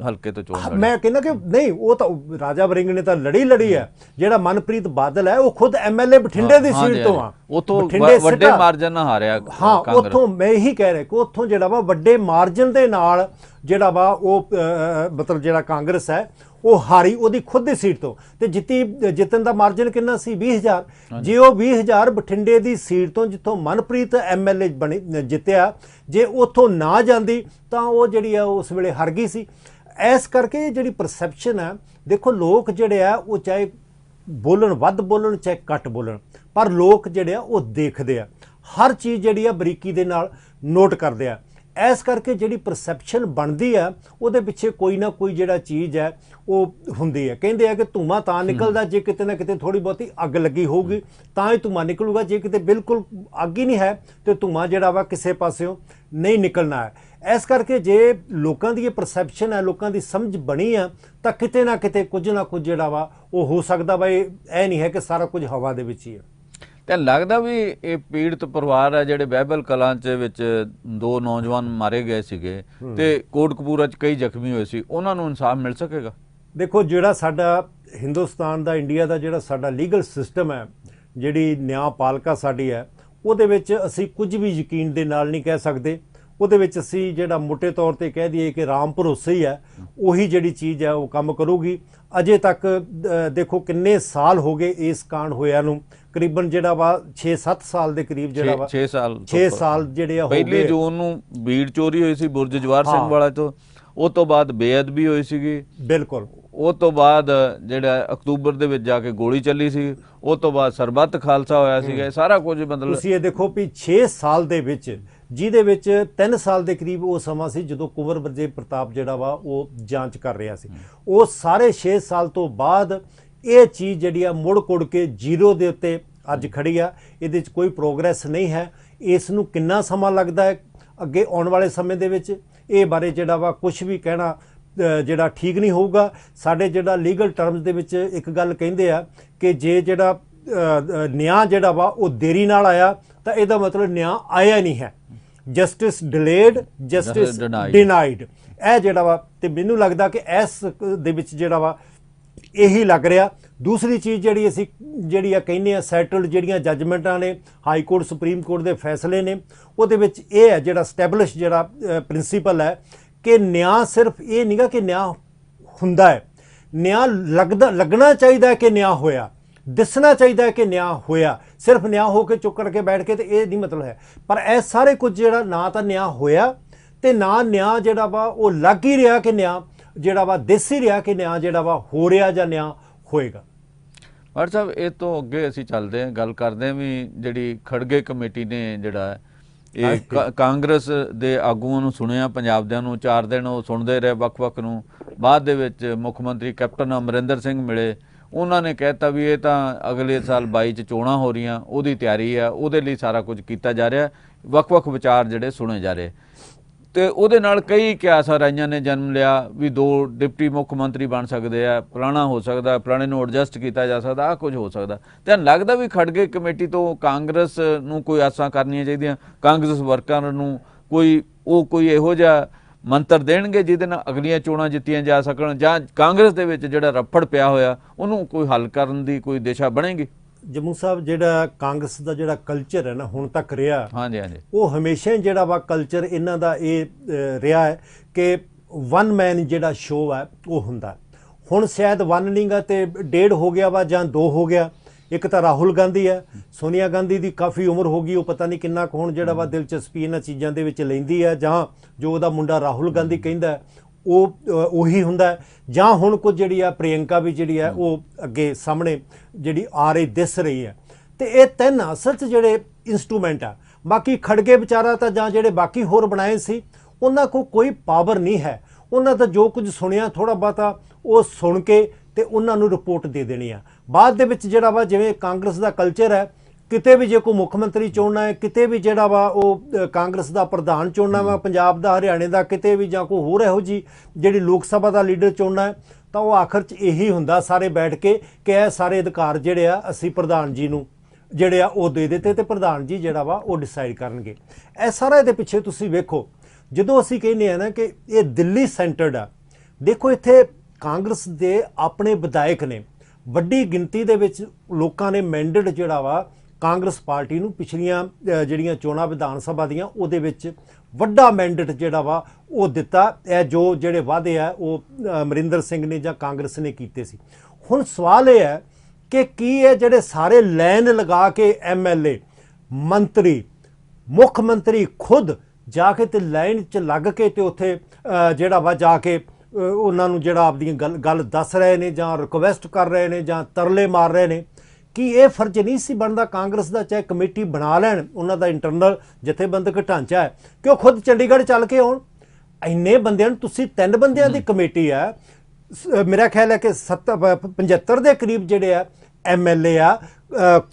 [SPEAKER 1] ਹਲਕੇ ਤੋਂ ਚੋਣ ਲੜੀ। ਮੈਂ
[SPEAKER 2] ਕਹਿੰਦਾ ਕਿ ਨਹੀਂ, ਉਹ ਤਾਂ ਰਾਜਾ ਵੜਿੰਗ ਨੇ ਤਾਂ ਲੜੀ ਹੈ। ਜਿਹੜਾ ਮਨਪ੍ਰੀਤ ਬਾਦਲ ਹੈ ਉਹ ਖੁਦ MLA ਬਠਿੰਡੇ ਦੀ ਸੀਟ ਤੋਂ ਆ,
[SPEAKER 1] ਉਥੋਂ ਵੱਡੇ ਮਾਰਜਨ ਨਾਲ ਹਾਰਿਆ।
[SPEAKER 2] ਹਾਂ, ਉੱਥੋਂ ਮੈਂ ਇਹੀ ਕਹਿ ਰਿਹਾ ਕਿ ਉੱਥੋਂ ਜਿਹੜਾ ਵਾ ਵੱਡੇ ਮਾਰਜਨ ਦੇ ਨਾਲ ਜਿਹੜਾ ਵਾ ਉਹ ਮਤਲਬ ਜਿਹੜਾ ਕਾਂਗਰਸ ਹੈ ਉਹ ਹਾਰੀ ਉਹਦੀ ਖੁਦ ਦੀ ਸੀਟ ਤੋਂ। ਤੇ ਜਿੱਤਣ ਦਾ ਮਾਰਜਨ ਕਿੰਨਾ ਸੀ? 20,000। ਜੇ ਉਹ 20,000 ਬਠਿੰਡੇ ਦੀ ਸੀਟ ਤੋਂ ਜਿੱਥੋਂ ਮਨਪ੍ਰੀਤ MLA ਬਣੀ ਜਿੱਤਿਆ, ਜੇ ਉੱਥੋਂ ਨਾ ਜਾਂਦੀ ਤਾਂ ਉਹ ਜਿਹੜੀ ਆ ਉਸ ਵੇਲੇ ਹਾਰ ਗਈ ਸੀ। ਇਸ ਕਰਕੇ ਜਿਹੜੀ ਪਰਸੈਪਸ਼ਨ ਹੈ, ਦੇਖੋ ਲੋਕ ਜਿਹੜੇ ਆ ਉਹ ਚਾਹੇ ਬੋਲਣ, ਵੱਧ ਬੋਲਣ ਚਾਹੇ ਘੱਟ ਬੋਲਣ, ਪਰ ਲੋਕ ਜਿਹੜੇ ਆ ਉਹ ਦੇਖਦੇ ਆ, ਹਰ ਚੀਜ਼ ਜਿਹੜੀ ਆ ਬਰੀਕੀ ਦੇ ਨਾਲ ਨੋਟ ਕਰਦੇ ਆ। ਇਸ ਕਰਕੇ ਜਿਹੜੀ ਪਰਸੈਪਸ਼ਨ ਬਣਦੀ ਆ ਉਹਦੇ ਪਿੱਛੇ ਕੋਈ ਨਾ ਕੋਈ ਜਿਹੜਾ ਚੀਜ਼ ਹੈ ਉਹ ਹੁੰਦੀ ਹੈ। ਕਹਿੰਦੇ ਆ ਕਿ ਧੂੰਆਂ ਤਾਂ ਨਿਕਲਦਾ ਜੇ ਕਿਤੇ ਨਾ ਕਿਤੇ ਥੋੜੀ ਬਹੁਤੀ ਅੱਗ ਲੱਗੀ ਹੋਊਗੀ ਤਾਂ ਹੀ ਧੂੰਆਂ ਨਿਕਲੂਗਾ। ਜੇ ਕਿਤੇ ਬਿਲਕੁਲ ਅੱਗ ਹੀ ਨਹੀਂ ਹੈ ਤੇ ਧੂੰਆਂ ਜਿਹੜਾ ਵਾ ਕਿਸੇ ਪਾਸਿਓਂ ਨਹੀਂ ਨਿਕਲਣਾ ਹੈ। ਇਸ ਕਰਕੇ ਜੇ ਲੋਕਾਂ ਦੀ ਇਹ ਪਰਸੈਪਸ਼ਨ ਹੈ, ਲੋਕਾਂ ਦੀ ਸਮਝ ਬਣੀ ਆ, ਤਾਂ ਕਿਤੇ ਨਾ ਕਿਤੇ ਕੁਝ ਨਾ ਕੁਝ ਜਿਹੜਾ ਵਾ ਉਹ ਹੋ ਸਕਦਾ ਵਾ। ਇਹ ਨਹੀਂ ਹੈ ਕਿ ਸਾਰਾ ਕੁਝ ਹਵਾ ਦੇ ਵਿੱਚ ਹੀ ਹੈ।
[SPEAKER 1] ਤੇ ਲੱਗਦਾ ਵੀ ਇਹ ਪੀੜਤ ਪਰਿਵਾਰ ਹੈ ਜਿਹੜੇ ਬਹਿਬਲ ਕਲਾਂ ਚ ਵਿੱਚ 2 ਨੌਜਵਾਨ ਮਾਰੇ ਗਏ ਸੀਗੇ ਤੇ ਕੋਟਕਪੂਰਾ ਚ ਕਈ ਜ਼ਖਮੀ ਹੋਏ ਸੀ, ਉਹਨਾਂ ਨੂੰ ਇਨਸਾਫ ਮਿਲ ਸਕੇਗਾ?
[SPEAKER 2] ਦੇਖੋ, ਜਿਹੜਾ ਸਾਡਾ ਹਿੰਦੁਸਤਾਨ ਦਾ, ਇੰਡੀਆ ਦਾ ਜਿਹੜਾ ਸਾਡਾ ਲੀਗਲ ਸਿਸਟਮ ਹੈ, ਜਿਹੜੀ ਨਿਆਂਪਾਲਿਕਾ ਸਾਡੀ ਹੈ, ਉਹਦੇ ਵਿੱਚ ਅਸੀਂ ਕੁਝ ਵੀ ਯਕੀਨ ਦੇ ਨਾਲ ਨਹੀਂ ਕਹਿ ਸਕਦੇ। ਉਹਦੇ ਵਿੱਚ ਅਸੀਂ ਜਿਹੜਾ ਮੋਟੇ ਤੌਰ ਤੇ ਕਹਿ ਦਈਏ ਕਿ ਰਾਮ ਭਰੋਸੇ ਹੀ ਹੈ, ਉਹੀ ਜਿਹੜੀ ਚੀਜ਼ ਹੈ ਉਹ ਕੰਮ ਕਰੂਗੀ। ਅਜੇ ਤੱਕ ਦੇਖੋ ਕਿੰਨੇ ਸਾਲ ਹੋ ਗਏ ਇਸ ਕਾਂਡ ਹੋਇਆ ਨੂੰ, ਕਰੀਬਨ ਜਿਹੜਾ ਵਾ 6-7 ਸਾਲ ਦੇ ਕਰੀਬ ਜਿਹੜਾ ਵਾ 6 ਸਾਲ ਜਿਹੜੇ ਆ ਹੋ ਗਏ।
[SPEAKER 1] ਪਹਿਲੀ ਜੂਨ ਨੂੰ ਬੀੜ ਚੋਰੀ ਹੋਈ ਸੀ ਬੁਰਜ ਜਵਾਰ ਸਿੰਘ ਵਾਲਾ ਤੋਂ, ਉਹ ਤੋਂ ਬਾਅਦ ਬੇਅਦਬੀ ਹੋਈ ਸੀਗੀ।
[SPEAKER 2] ਬਿਲਕੁਲ।
[SPEAKER 1] ਉਹ ਤੋਂ ਬਾਅਦ ਜਿਹੜਾ ਅਕਤੂਬਰ ਦੇ ਵਿੱਚ ਜਾ ਕੇ ਗੋਲੀ ਚੱਲੀ ਸੀ, ਉਹ ਤੋਂ ਬਾਅਦ ਸਰਬੱਤ ਖਾਲਸਾ ਹੋਇਆ ਸੀਗਾ। ਸਾਰਾ ਕੁਝ ਮਤਲਬ
[SPEAKER 2] ਤੁਸੀਂ ਇਹ ਦੇਖੋ ਵੀ 6 ਸਾਲ ਦੇ ਵਿੱਚ, ਜਿਹਦੇ ਵਿੱਚ 3 ਸਾਲ ਦੇ ਕਰੀਬ ਉਹ ਸਮਾਂ ਸੀ ਜਦੋਂ ਕੁੰਵਰ ਵਿਜੇ ਪ੍ਰਤਾਪ ਜਿਹੜਾ ਵਾ ਉਹ ਜਾਂਚ ਕਰ ਰਿਹਾ ਸੀ। ਉਹ ਸਾਰੇ 6 ਸਾਲ ਤੋਂ ਬਾਅਦ ਇਹ ਚੀਜ਼ ਜਿਹੜੀ ਆ ਮੁੜ ਕੁੜ ਕੇ ਜ਼ੀਰੋ ਦੇ ਉੱਤੇ ਅੱਜ ਖੜੀ ਆ, ਇਹਦੇ 'ਚ ਕੋਈ ਪ੍ਰੋਗਰੈਸ ਨਹੀਂ ਹੈ। ਇਸ ਨੂੰ ਕਿੰਨਾ ਸਮਾਂ ਲੱਗਦਾ ਹੈ ਅੱਗੇ ਆਉਣ ਵਾਲੇ ਸਮੇਂ ਦੇ ਵਿੱਚ, ਇਹ ਬਾਰੇ ਜਿਹੜਾ ਵਾ ਕੁਝ ਵੀ ਕਹਿਣਾ ਜਿਹੜਾ ਠੀਕ ਨਹੀਂ ਹੋਊਗਾ। ਸਾਡੇ ਜਿਹੜਾ ਲੀਗਲ ਟਰਮਸ ਦੇ ਵਿੱਚ ਇੱਕ ਗੱਲ ਕਹਿੰਦੇ ਆ ਕਿ ਜੇ ਜਿਹੜਾ ਨਿਆਂ ਜਿਹੜਾ ਵਾ ਉਹ ਦੇਰੀ ਨਾਲ ਆਇਆ ਤਾਂ ਇਹਦਾ ਮਤਲਬ ਨਿਆਂ ਆਇਆ ਨਹੀਂ ਹੈ। ਜਸਟਿਸ ਡਿਲੇਡ ਜਸਟਿਸ ਡਿਨਾਈਡ, ਇਹ ਜਿਹੜਾ ਵਾ, ਤੇ ਮੈਨੂੰ ਲੱਗਦਾ ਕਿ ਇਸ ਦੇ ਵਿੱਚ ਜਿਹੜਾ ਵਾ ਇਹੀ ਲੱਗ ਰਿਹਾ। ਦੂਸਰੀ ਚੀਜ਼ ਜਿਹੜੀ ਅਸੀਂ ਜਿਹੜੀ ਆ ਕਹਿੰਦੇ ਆ ਸੈਟਲਡ ਜਿਹੜੀਆਂ ਜੱਜਮੈਂਟਾਂ ਨੇ, ਹਾਈ ਕੋਰਟ ਸੁਪਰੀਮ ਕੋਰਟ ਦੇ ਫੈਸਲੇ ਨੇ, ਉਹਦੇ ਵਿੱਚ ਇਹ ਹੈ ਜਿਹੜਾ ਸਟੈਬਲਿਸ਼ ਜਿਹੜਾ ਪ੍ਰਿੰਸੀਪਲ ਹੈ ਕਿ ਨਿਆਂ ਸਿਰਫ ਇਹ ਨਹੀਂਗਾ ਕਿ ਨਿਆਂ ਹੁੰਦਾ ਹੈ, ਨਿਆਂ ਲੱਗਣਾ ਚਾਹੀਦਾ ਹੈ ਕਿ ਨਿਆਂ ਹੋਇਆ, ਦਿਸਣਾ ਚਾਹੀਦਾ ਹੈ ਕਿ ਨਿਆਂ ਹੋਇਆ। ਸਿਰਫ ਨਿਆਂ ਹੋ ਕੇ ਚੁੱਕ ਕਰਕੇ ਬੈਠ ਕੇ ਤੇ ਇਹ ਨਹੀਂ ਮਤਲਬ ਹੈ। ਪਰ ਇਹ ਸਾਰੇ ਕੁਝ ਜਿਹੜਾ ਨਾ ਤਾਂ ਨਿਆਂ ਹੋਇਆ ਤੇ ਨਾ ਨਿਆਂ ਜਿਹੜਾ ਵਾ ਉਹ ਲੱਗ ਹੀ ਰਿਹਾ ਕਿ ਨਿਆਂ ਜਿਹੜਾ ਵਾ ਦਿਸ ਹੀ ਰਿਹਾ ਕਿ ਨਿਆਂ ਜਿਹੜਾ ਵਾ ਹੋ ਰਿਹਾ ਜਾਂ ਨਿਆਂ ਹੋਏਗਾ।
[SPEAKER 1] ਪਰ ਸਾਹਿਬ ਇਹ ਤੋਂ ਅੱਗੇ ਅਸੀਂ ਚੱਲਦੇ ਹਾਂ, ਗੱਲ ਕਰਦੇ ਹਾਂ ਵੀ ਜਿਹੜੀ ਖੜਗੇ ਕਮੇਟੀ ਨੇ ਜਿਹੜਾ ਇਹ ਕਾਂਗਰਸ ਦੇ ਆਗੂਆਂ ਨੂੰ ਸੁਣਿਆ, ਪੰਜਾਬ ਦਿਆਂ ਨੂੰ 4 ਦਿਨ ਉਹ ਸੁਣਦੇ ਰਹੇ ਵੱਖ-ਵੱਖ ਨੂੰ। ਬਾਅਦ ਦੇ ਵਿੱਚ ਮੁੱਖ ਮੰਤਰੀ ਕੈਪਟਨ ਅਮਰਿੰਦਰ ਸਿੰਘ ਮਿਲੇ, ਉਹਨਾਂ ਨੇ ਕਹਿਤਾ ਵੀ ਇਹ ਤਾਂ ਅਗਲੇ ਸਾਲ 22 'ਚ ਚੋਣਾਂ ਹੋ ਰਹੀਆਂ, ਉਹਦੀ ਤਿਆਰੀ ਆ, ਉਹਦੇ ਲਈ ਸਾਰਾ ਕੁਝ ਕੀਤਾ ਜਾ ਰਿਹਾ, ਵੱਖ-ਵੱਖ ਵਿਚਾਰ ਜਿਹੜੇ ਸੁਣੇ ਜਾ ਰਹੇ। ਤੇ ਉਹਦੇ ਨਾਲ ਕਈ ਕਿਆਸਾਂ ਰਾਈਆਂ ਨੇ ਜਨਮ ਲਿਆ ਵੀ 2 ਡਿਪਟੀ ਮੁੱਖ ਮੰਤਰੀ ਬਣ ਸਕਦੇ ਆ, ਪੁਰਾਣਾ ਹੋ ਸਕਦਾ, ਪੁਰਾਣੇ ਨੂੰ ਐਡਜਸਟ ਕੀਤਾ ਜਾ ਸਕਦਾ, ਆਹ ਕੁਝ ਹੋ ਸਕਦਾ। ਤੇ ਲੱਗਦਾ ਵੀ ਖੜਗੇ ਕਮੇਟੀ ਤੋਂ ਕਾਂਗਰਸ ਨੂੰ ਕੋਈ ਆਸਾਂ ਕਰਨੀਆਂ ਚਾਹੀਦੀਆਂ, ਕਾਂਗਰਸ ਵਰਕਰਾਂ ਨੂੰ ਕੋਈ ਇਹੋ ਜਿਹਾ ਮੰਤਰ ਦੇਣਗੇ ਜਿਹਦੇ ਨਾਲ ਅਗਲੀਆਂ ਚੋਣਾਂ ਜਿੱਤੀਆਂ ਜਾ ਸਕਣ, ਜਾਂ ਕਾਂਗਰਸ ਦੇ ਵਿੱਚ ਜਿਹੜਾ ਰੱਫੜ ਪਿਆ ਹੋਇਆ ਉਹਨੂੰ ਕੋਈ ਹੱਲ ਕਰਨ ਦੀ ਕੋਈ ਦਿਸ਼ਾ ਬਣੇਗੀ?
[SPEAKER 2] ਜੰਮੂ ਸਾਹਿਬ, ਜਿਹੜਾ ਕਾਂਗਰਸ ਦਾ ਜਿਹੜਾ ਕਲਚਰ ਹੈ ਨਾ ਹੁਣ ਤੱਕ ਰਿਹਾ,
[SPEAKER 1] ਹਾਂਜੀ,
[SPEAKER 2] ਉਹ ਹਮੇਸ਼ਾ ਹੀ ਜਿਹੜਾ ਵਾ ਕਲਚਰ ਇਹਨਾਂ ਦਾ ਇਹ ਰਿਹਾ ਹੈ ਕਿ ਵਨ ਮੈਨ ਜਿਹੜਾ ਸ਼ੋਅ ਹੈ ਉਹ ਹੁੰਦਾ। ਹੁਣ ਸ਼ਾਇਦ 1 ਨਹੀਂਗਾ ਤੇ 1.5 ਹੋ ਗਿਆ ਵਾ ਜਾਂ 2 ਹੋ ਗਿਆ। ਇੱਕ ਤਾਂ ਰਾਹੁਲ ਗਾਂਧੀ ਹੈ, ਸੋਨੀਆ ਗਾਂਧੀ ਦੀ ਕਾਫੀ ਉਮਰ ਹੋ ਗਈ, ਉਹ ਪਤਾ ਨਹੀਂ ਕਿੰਨਾ ਕੁ ਹੁਣ ਜਿਹੜਾ ਵਾ ਦਿਲਚਸਪੀ ਇਹਨਾਂ ਚੀਜ਼ਾਂ ਦੇ ਵਿੱਚ ਲੈਂਦੀ ਹੈ, ਜਾਂ ਜੋ ਉਹਦਾ ਮੁੰਡਾ ਰਾਹੁਲ ਗਾਂਧੀ ਕਹਿੰਦਾ ਉਹ ਉਹੀ ਹੁੰਦਾ, ਜਾਂ ਹੁਣ ਕੁਝ ਜਿਹੜੀ ਆ ਪ੍ਰਿਯੰਕਾ ਵੀ ਜਿਹੜੀ ਹੈ ਉਹ ਅੱਗੇ ਸਾਹਮਣੇ ਜਿਹੜੀ ਆ ਰਹੀ ਦਿਸ ਰਹੀ ਹੈ। ਤੇ ਇਹ 3 ਅਸਲ 'ਚ ਜਿਹੜੇ ਇੰਸਟਰੂਮੈਂਟ ਆ। ਬਾਕੀ ਖੜਗੇ ਵਿਚਾਰਾ ਤਾਂ ਜਾਂ ਜਿਹੜੇ ਬਾਕੀ ਹੋਰ ਬਣਾਏ ਸੀ ਉਹਨਾਂ ਕੋਲ ਕੋਈ ਪਾਵਰ ਨਹੀਂ ਹੈ। ਉਹਨਾਂ ਦਾ ਜੋ ਕੁਝ ਸੁਣਿਆ ਥੋੜ੍ਹਾ ਬਹੁਤਾ ਉਹ ਸੁਣ ਕੇ ਤੇ ਉਹਨਾਂ ਨੂੰ ਰਿਪੋਰਟ ਦੇ ਦੇਣੀ ਆ। ਬਾਅਦ ਦੇ ਵਿੱਚ ਜਿਹੜਾ ਵਾ ਜਿਵੇਂ ਕਾਂਗਰਸ ਦਾ ਕਲਚਰ ਹੈ, ਕਿਤੇ ਵੀ ਜੇ ਕੋਈ ਮੁੱਖ ਮੰਤਰੀ ਚੁਣਨਾ ਹੈ, ਕਿਤੇ ਵੀ ਜਿਹੜਾ ਵਾ ਉਹ ਕਾਂਗਰਸ ਦਾ ਪ੍ਰਧਾਨ ਚੁਣਨਾ ਵਾ, ਪੰਜਾਬ ਦਾ, ਹਰਿਆਣੇ ਦਾ, ਕਿਤੇ ਵੀ, ਜਾਂ ਕੋਈ ਹੋਰ ਇਹੋ ਜਿਹੀ ਜਿਹੜੀ ਲੋਕ ਸਭਾ ਦਾ ਲੀਡਰ ਚੁਣਨਾ ਹੈ, ਤਾਂ ਉਹ ਆਖਰ 'ਚ ਇਹੀ ਹੁੰਦਾ ਸਾਰੇ ਬੈਠ ਕੇ ਕਿ ਇਹ ਸਾਰੇ ਅਧਿਕਾਰ ਜਿਹੜੇ ਆ ਅਸੀਂ ਪ੍ਰਧਾਨ ਜੀ ਨੂੰ ਜਿਹੜੇ ਆ ਉਹ ਦੇ ਦਿੱਤੇ ਤੇ ਪ੍ਰਧਾਨ ਜੀ ਜਿਹੜਾ ਵਾ ਉਹ ਡਿਸਾਈਡ ਕਰਨਗੇ। ਇਹ ਸਾਰਾ ਇਹਦੇ ਪਿੱਛੇ ਤੁਸੀਂ ਵੇਖੋ, ਜਦੋਂ ਅਸੀਂ ਕਹਿੰਦੇ ਆ ਨਾ ਕਿ ਇਹ ਦਿੱਲੀ ਸੈਂਟਰਡ ਆ, ਦੇਖੋ ਇੱਥੇ ਕਾਂਗਰਸ ਦੇ ਆਪਣੇ ਵਿਧਾਇਕ ਨੇ, ਵੱਡੀ ਗਿਣਤੀ ਦੇ ਵਿੱਚ ਲੋਕਾਂ ਨੇ ਮੈਂਡੇਟ ਜਿਹੜਾ ਵਾ ਕਾਂਗਰਸ ਪਾਰਟੀ ਨੂੰ ਪਿਛਲੀਆਂ ਜਿਹੜੀਆਂ ਚੋਣਾਂ ਵਿਧਾਨ ਸਭਾ ਦੀਆਂ ਉਹਦੇ ਵਿੱਚ ਵੱਡਾ ਮੈਂਡੇਟ ਜਿਹੜਾ ਵਾ ਉਹ ਦਿੱਤਾ। ਇਹ ਜੋ ਜਿਹੜੇ ਵਾਅਦੇ ਆ ਉਹ ਅਮਰਿੰਦਰ ਸਿੰਘ ਨੇ ਜਾਂ ਕਾਂਗਰਸ ਨੇ ਕੀਤੇ ਸੀ। ਹੁਣ ਸਵਾਲ ਇਹ ਹੈ ਕਿ ਕੀ ਇਹ ਜਿਹੜੇ ਸਾਰੇ ਲਾਈਨ ਲਗਾ ਕੇ MLA, ਮੰਤਰੀ, ਮੁੱਖ ਮੰਤਰੀ ਖੁਦ ਜਾ ਕੇ ਤੇ ਲਾਈਨ 'ਚ ਲੱਗ ਕੇ ਤੇ ਉੱਥੇ ਜਿਹੜਾ ਵਾ ਜਾ ਕੇ ਉਹਨਾਂ ਨੂੰ ਜਿਹੜਾ ਆਪਦੀਆਂ ਗੱਲ ਦੱਸ ਰਹੇ ਨੇ ਜਾਂ ਰਿਕੁਐਸਟ ਕਰ ਰਹੇ ਨੇ ਜਾਂ ਤਰਲੇ ਮਾਰ ਰਹੇ ਨੇ, ਕੀ ਇਹ ਫਰਜ਼ ਨਹੀਂ ਸੀ ਬਣਦਾ ਕਾਂਗਰਸ ਦਾ? ਚਾਹੇ ਕਮੇਟੀ ਬਣਾ ਲੈਣ, ਉਹਨਾਂ ਦਾ ਇੰਟਰਨਲ ਜਥੇਬੰਦਕ ਢਾਂਚਾ ਹੈ, ਕਿ ਉਹ ਖੁਦ ਚੰਡੀਗੜ੍ਹ ਚੱਲ ਕੇ ਆਉਣ। ਇੰਨੇ ਬੰਦਿਆਂ ਨੂੰ ਤੁਸੀਂ 3 ਬੰਦਿਆਂ ਦੀ ਕਮੇਟੀ ਹੈ, ਮੇਰਾ ਖਿਆਲ ਹੈ ਕਿ 75 ਦੇ ਕਰੀਬ ਜਿਹੜੇ ਆ MLA ਆ,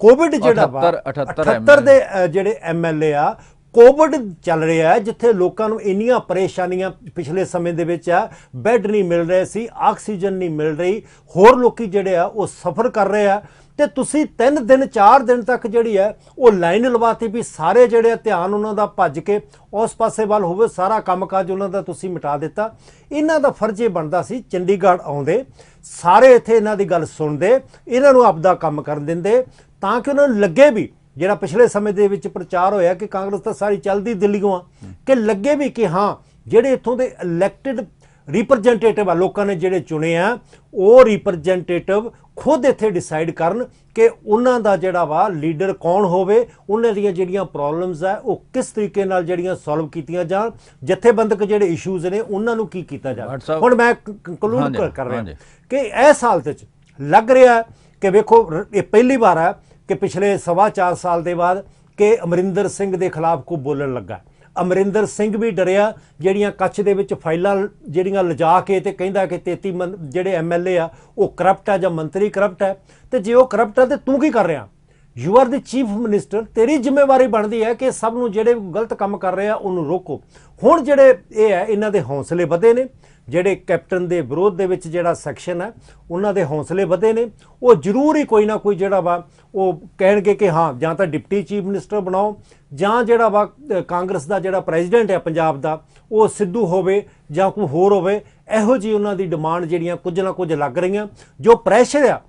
[SPEAKER 2] ਕੋਵਿਡ ਜਿਹੜਾ ਵਾ 78 ਦੇ ਜਿਹੜੇ MLA ਆ, ਕੋਵਿਡ ਚੱਲ ਰਿਹਾ ਹੈ ਜਿੱਥੇ ਲੋਕਾਂ ਨੂੰ ਇੰਨੀਆਂ ਪਰੇਸ਼ਾਨੀਆਂ ਪਿਛਲੇ ਸਮੇਂ ਦੇ ਵਿੱਚ ਆ, ਬੈੱਡ ਨਹੀਂ ਮਿਲ ਰਹੇ ਸੀ, ਆਕਸੀਜਨ ਨਹੀਂ ਮਿਲ ਰਹੀ, ਹੋਰ ਲੋਕੀ ਜਿਹੜੇ ਆ ਉਹ ਸਫਰ ਕਰ ਰਹੇ ਆ, ਤੇ ਤੁਸੀਂ 3 ਦਿਨ 4 ਦਿਨ ਤੱਕ ਜਿਹੜੀ ਹੈ ਉਹ ਲਾਈਨ ਲਵਾਤੀ ਵੀ ਸਾਰੇ ਜਿਹੜੇ ਧਿਆਨ ਉਹਨਾਂ ਦਾ ਭੱਜ ਕੇ ਉਸ ਪਾਸੇ ਵੱਲ ਹੋਵੇ, ਸਾਰਾ ਕੰਮਕਾਜ ਉਹਨਾਂ ਦਾ ਤੁਸੀਂ ਮਿਟਾ ਦਿੱਤਾ। ਇਹਨਾਂ ਦਾ ਫਰਜ਼ ਇਹ ਬਣਦਾ ਸੀ ਚੰਡੀਗੜ੍ਹ ਆਉਂਦੇ, ਸਾਰੇ ਇੱਥੇ ਇਹਨਾਂ ਦੀ ਗੱਲ ਸੁਣਦੇ, ਇਹਨਾਂ ਨੂੰ ਆਪਦਾ ਕੰਮ ਕਰਨ ਦਿੰਦੇ, ਤਾਂ ਕਿ ਉਹਨਾਂ ਨੂੰ ਲੱਗੇ ਵੀ ਜਿਹੜਾ ਪਿਛਲੇ ਸਮੇਂ ਦੇ ਵਿੱਚ ਪ੍ਰਚਾਰ ਹੋਇਆ ਕਿ ਕਾਂਗਰਸ ਤਾਂ ਸਾਰੀ ਚੱਲਦੀ ਦਿੱਲੀੋਂ ਆ, ਕਿ ਲੱਗੇ ਵੀ ਕਿ ਹਾਂ ਜਿਹੜੇ ਇੱਥੋਂ ਦੇ ਇਲੈਕਟਿਡ ਰਿਪਰੈਜ਼ੈਂਟੇਟਿਵ ਆ, ਲੋਕਾਂ ਨੇ ਜਿਹੜੇ ਚੁਣੇ ਆ, ਉਹ ਰਿਪਰੈਜ਼ੈਂਟੇਟਿਵ ਖੁਦ ਇੱਥੇ ਡਿਸਾਈਡ ਕਰਨ ਕਿ ਉਹਨਾਂ ਦਾ ਜਿਹੜਾ ਵਾ ਲੀਡਰ ਕੌਣ ਹੋਵੇ, ਉਹਨਾਂ ਦੀਆਂ ਜਿਹੜੀਆਂ ਪ੍ਰੋਬਲਮਸ ਆ ਉਹ ਕਿਸ ਤਰੀਕੇ ਨਾਲ ਜਿਹੜੀਆਂ ਸੋਲਵ ਕੀਤੀਆਂ ਜਾਣ, ਜਥੇਬੰਦਕ ਜਿਹੜੇ ਇਸ਼ੂਜ਼ ਨੇ ਉਹਨਾਂ ਨੂੰ ਕੀ ਕੀਤਾ ਜਾਵੇ। ਹੁਣ ਮੈਂ ਕੰਕਲੂਡ ਕਰ ਰਿਹਾ ਕਿ ਇਸ ਹਾਲਤ 'ਚ ਲੱਗ ਰਿਹਾ ਕਿ ਵੇਖੋ ਇਹ ਪਹਿਲੀ ਵਾਰ ਹੈ ਕਿ ਪਿਛਲੇ 4.25 ਸਾਲ ਦੇ ਬਾਅਦ ਕਿ ਅਮਰਿੰਦਰ ਸਿੰਘ ਦੇ ਖਿਲਾਫ ਕੋਈ ਬੋਲਣ ਲੱਗਾ। ਅਮਰਿੰਦਰ ਸਿੰਘ ਵੀ ਡਰਿਆ, ਜਿਹੜੀਆਂ ਕੱਛ ਦੇ ਵਿੱਚ ਫਾਈਲਾਂ ਜਿਹੜੀਆਂ ਲਿਜਾ ਕੇ ਤੇ ਕਹਿੰਦਾ ਕਿ 33 ਜਿਹੜੇ MLA ਆ ਉਹ ਕਰਪਟ ਆ ਜਾਂ ਮੰਤਰੀ ਕਰਪਟ ਹੈ, ਤੇ ਜੇ ਉਹ ਕਰਪਟ ਹੈ ਤੇ ਤੂੰ ਕੀ ਕਰ ਰਿਹਾ? You are the chief minister, ਤੇਰੀ ਜ਼ਿੰਮੇਵਾਰੀ ਬਣਦੀ ਹੈ ਕਿ ਸਭ ਨੂੰ ਜਿਹੜੇ ਗਲਤ ਕੰਮ ਕਰ ਰਹੇ ਆ ਉਹਨੂੰ ਰੋਕੋ। ਹੁਣ ਜਿਹੜੇ ਇਹ ਹੈ ਇਹਨਾਂ ਦੇ ਹੌਸਲੇ ਵਧੇ ਨੇ, ਜਿਹੜੇ ਕੈਪਟਨ ਦੇ ਵਿਰੋਧ ਦੇ ਵਿੱਚ ਜਿਹੜਾ ਸੈਕਸ਼ਨ ਹੈ ਉਹਨਾਂ ਦੇ ਹੌਸਲੇ ਵਧੇ ਨੇ। ਉਹ ਜ਼ਰੂਰ ਹੀ ਕੋਈ ਨਾ ਕੋਈ ਜਿਹੜਾ ਵਾ ਉਹ ਕਹਿਣਗੇ ਕਿ ਹਾਂ ਜਾਂ ਤਾਂ ਡਿਪਟੀ ਚੀਫ ਮਿਨਿਸਟਰ ਬਣਾਓ, ਜਾਂ ਜਿਹੜਾ ਵਾ ਕਾਂਗਰਸ ਦਾ ਜਿਹੜਾ ਪ੍ਰੈਜ਼ੀਡੈਂਟ ਹੈ ਪੰਜਾਬ ਦਾ ਉਹ ਸਿੱਧੂ ਹੋਵੇ ਜਾਂ ਕੋਈ ਹੋਰ ਹੋਵੇ। ਇਹੋ ਜਿਹੀ ਉਹਨਾਂ ਦੀ ਡਿਮਾਂਡ ਜਿਹੜੀਆਂ ਕੁਝ ਨਾ ਕੁਝ ਲੱਗ ਰਹੀਆਂ, ਜੋ ਪ੍ਰੈਸ਼ਰ ਆ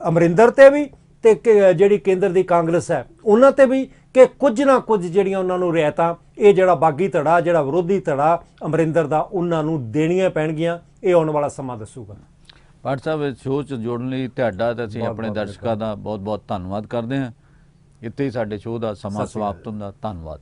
[SPEAKER 2] ਅਮਰਿੰਦਰ ਤੇ ਵੀ ਤੇ ਜਿਹੜੀ ਕੇਂਦਰ ਦੀ ਕਾਂਗਰਸ ਹੈ ਉਹਨਾਂ ਤੇ ਵੀ, ਕਿ ਕੁਝ ਨਾ ਕੁਝ ਜਿਹੜੀਆਂ ਉਹਨਾਂ ਨੂੰ ਰਿਆਇਤਾਂ ਇਹ ਜਿਹੜਾ ਬਾਗੀ ਧੜਾ, ਜਿਹੜਾ ਵਿਰੋਧੀ ਧੜਾ ਅਮਰਿੰਦਰ ਦਾ, ਉਹਨਾਂ ਨੂੰ ਦੇਣੀਆਂ ਪੈਣਗੀਆਂ। ਇਹ ਆਉਣ ਵਾਲਾ ਸਮਾਂ ਦੱਸੂਗਾ।
[SPEAKER 1] ਭੱਟ ਸਾਹਿਬ, ਇਸ ਸ਼ੋਅ 'ਚ ਜੁੜਨ ਲਈ ਤੁਹਾਡਾ ਤੇ ਅਸੀਂ ਆਪਣੇ ਦਰਸ਼ਕਾਂ ਦਾ ਬਹੁਤ ਬਹੁਤ ਧੰਨਵਾਦ ਕਰਦੇ ਹਾਂ। ਇੱਥੇ ਹੀ ਸਾਡੇ ਸ਼ੋਅ ਦਾ ਸਮਾਂ ਸਮਾਪਤ ਹੁੰਦਾ। ਧੰਨਵਾਦ।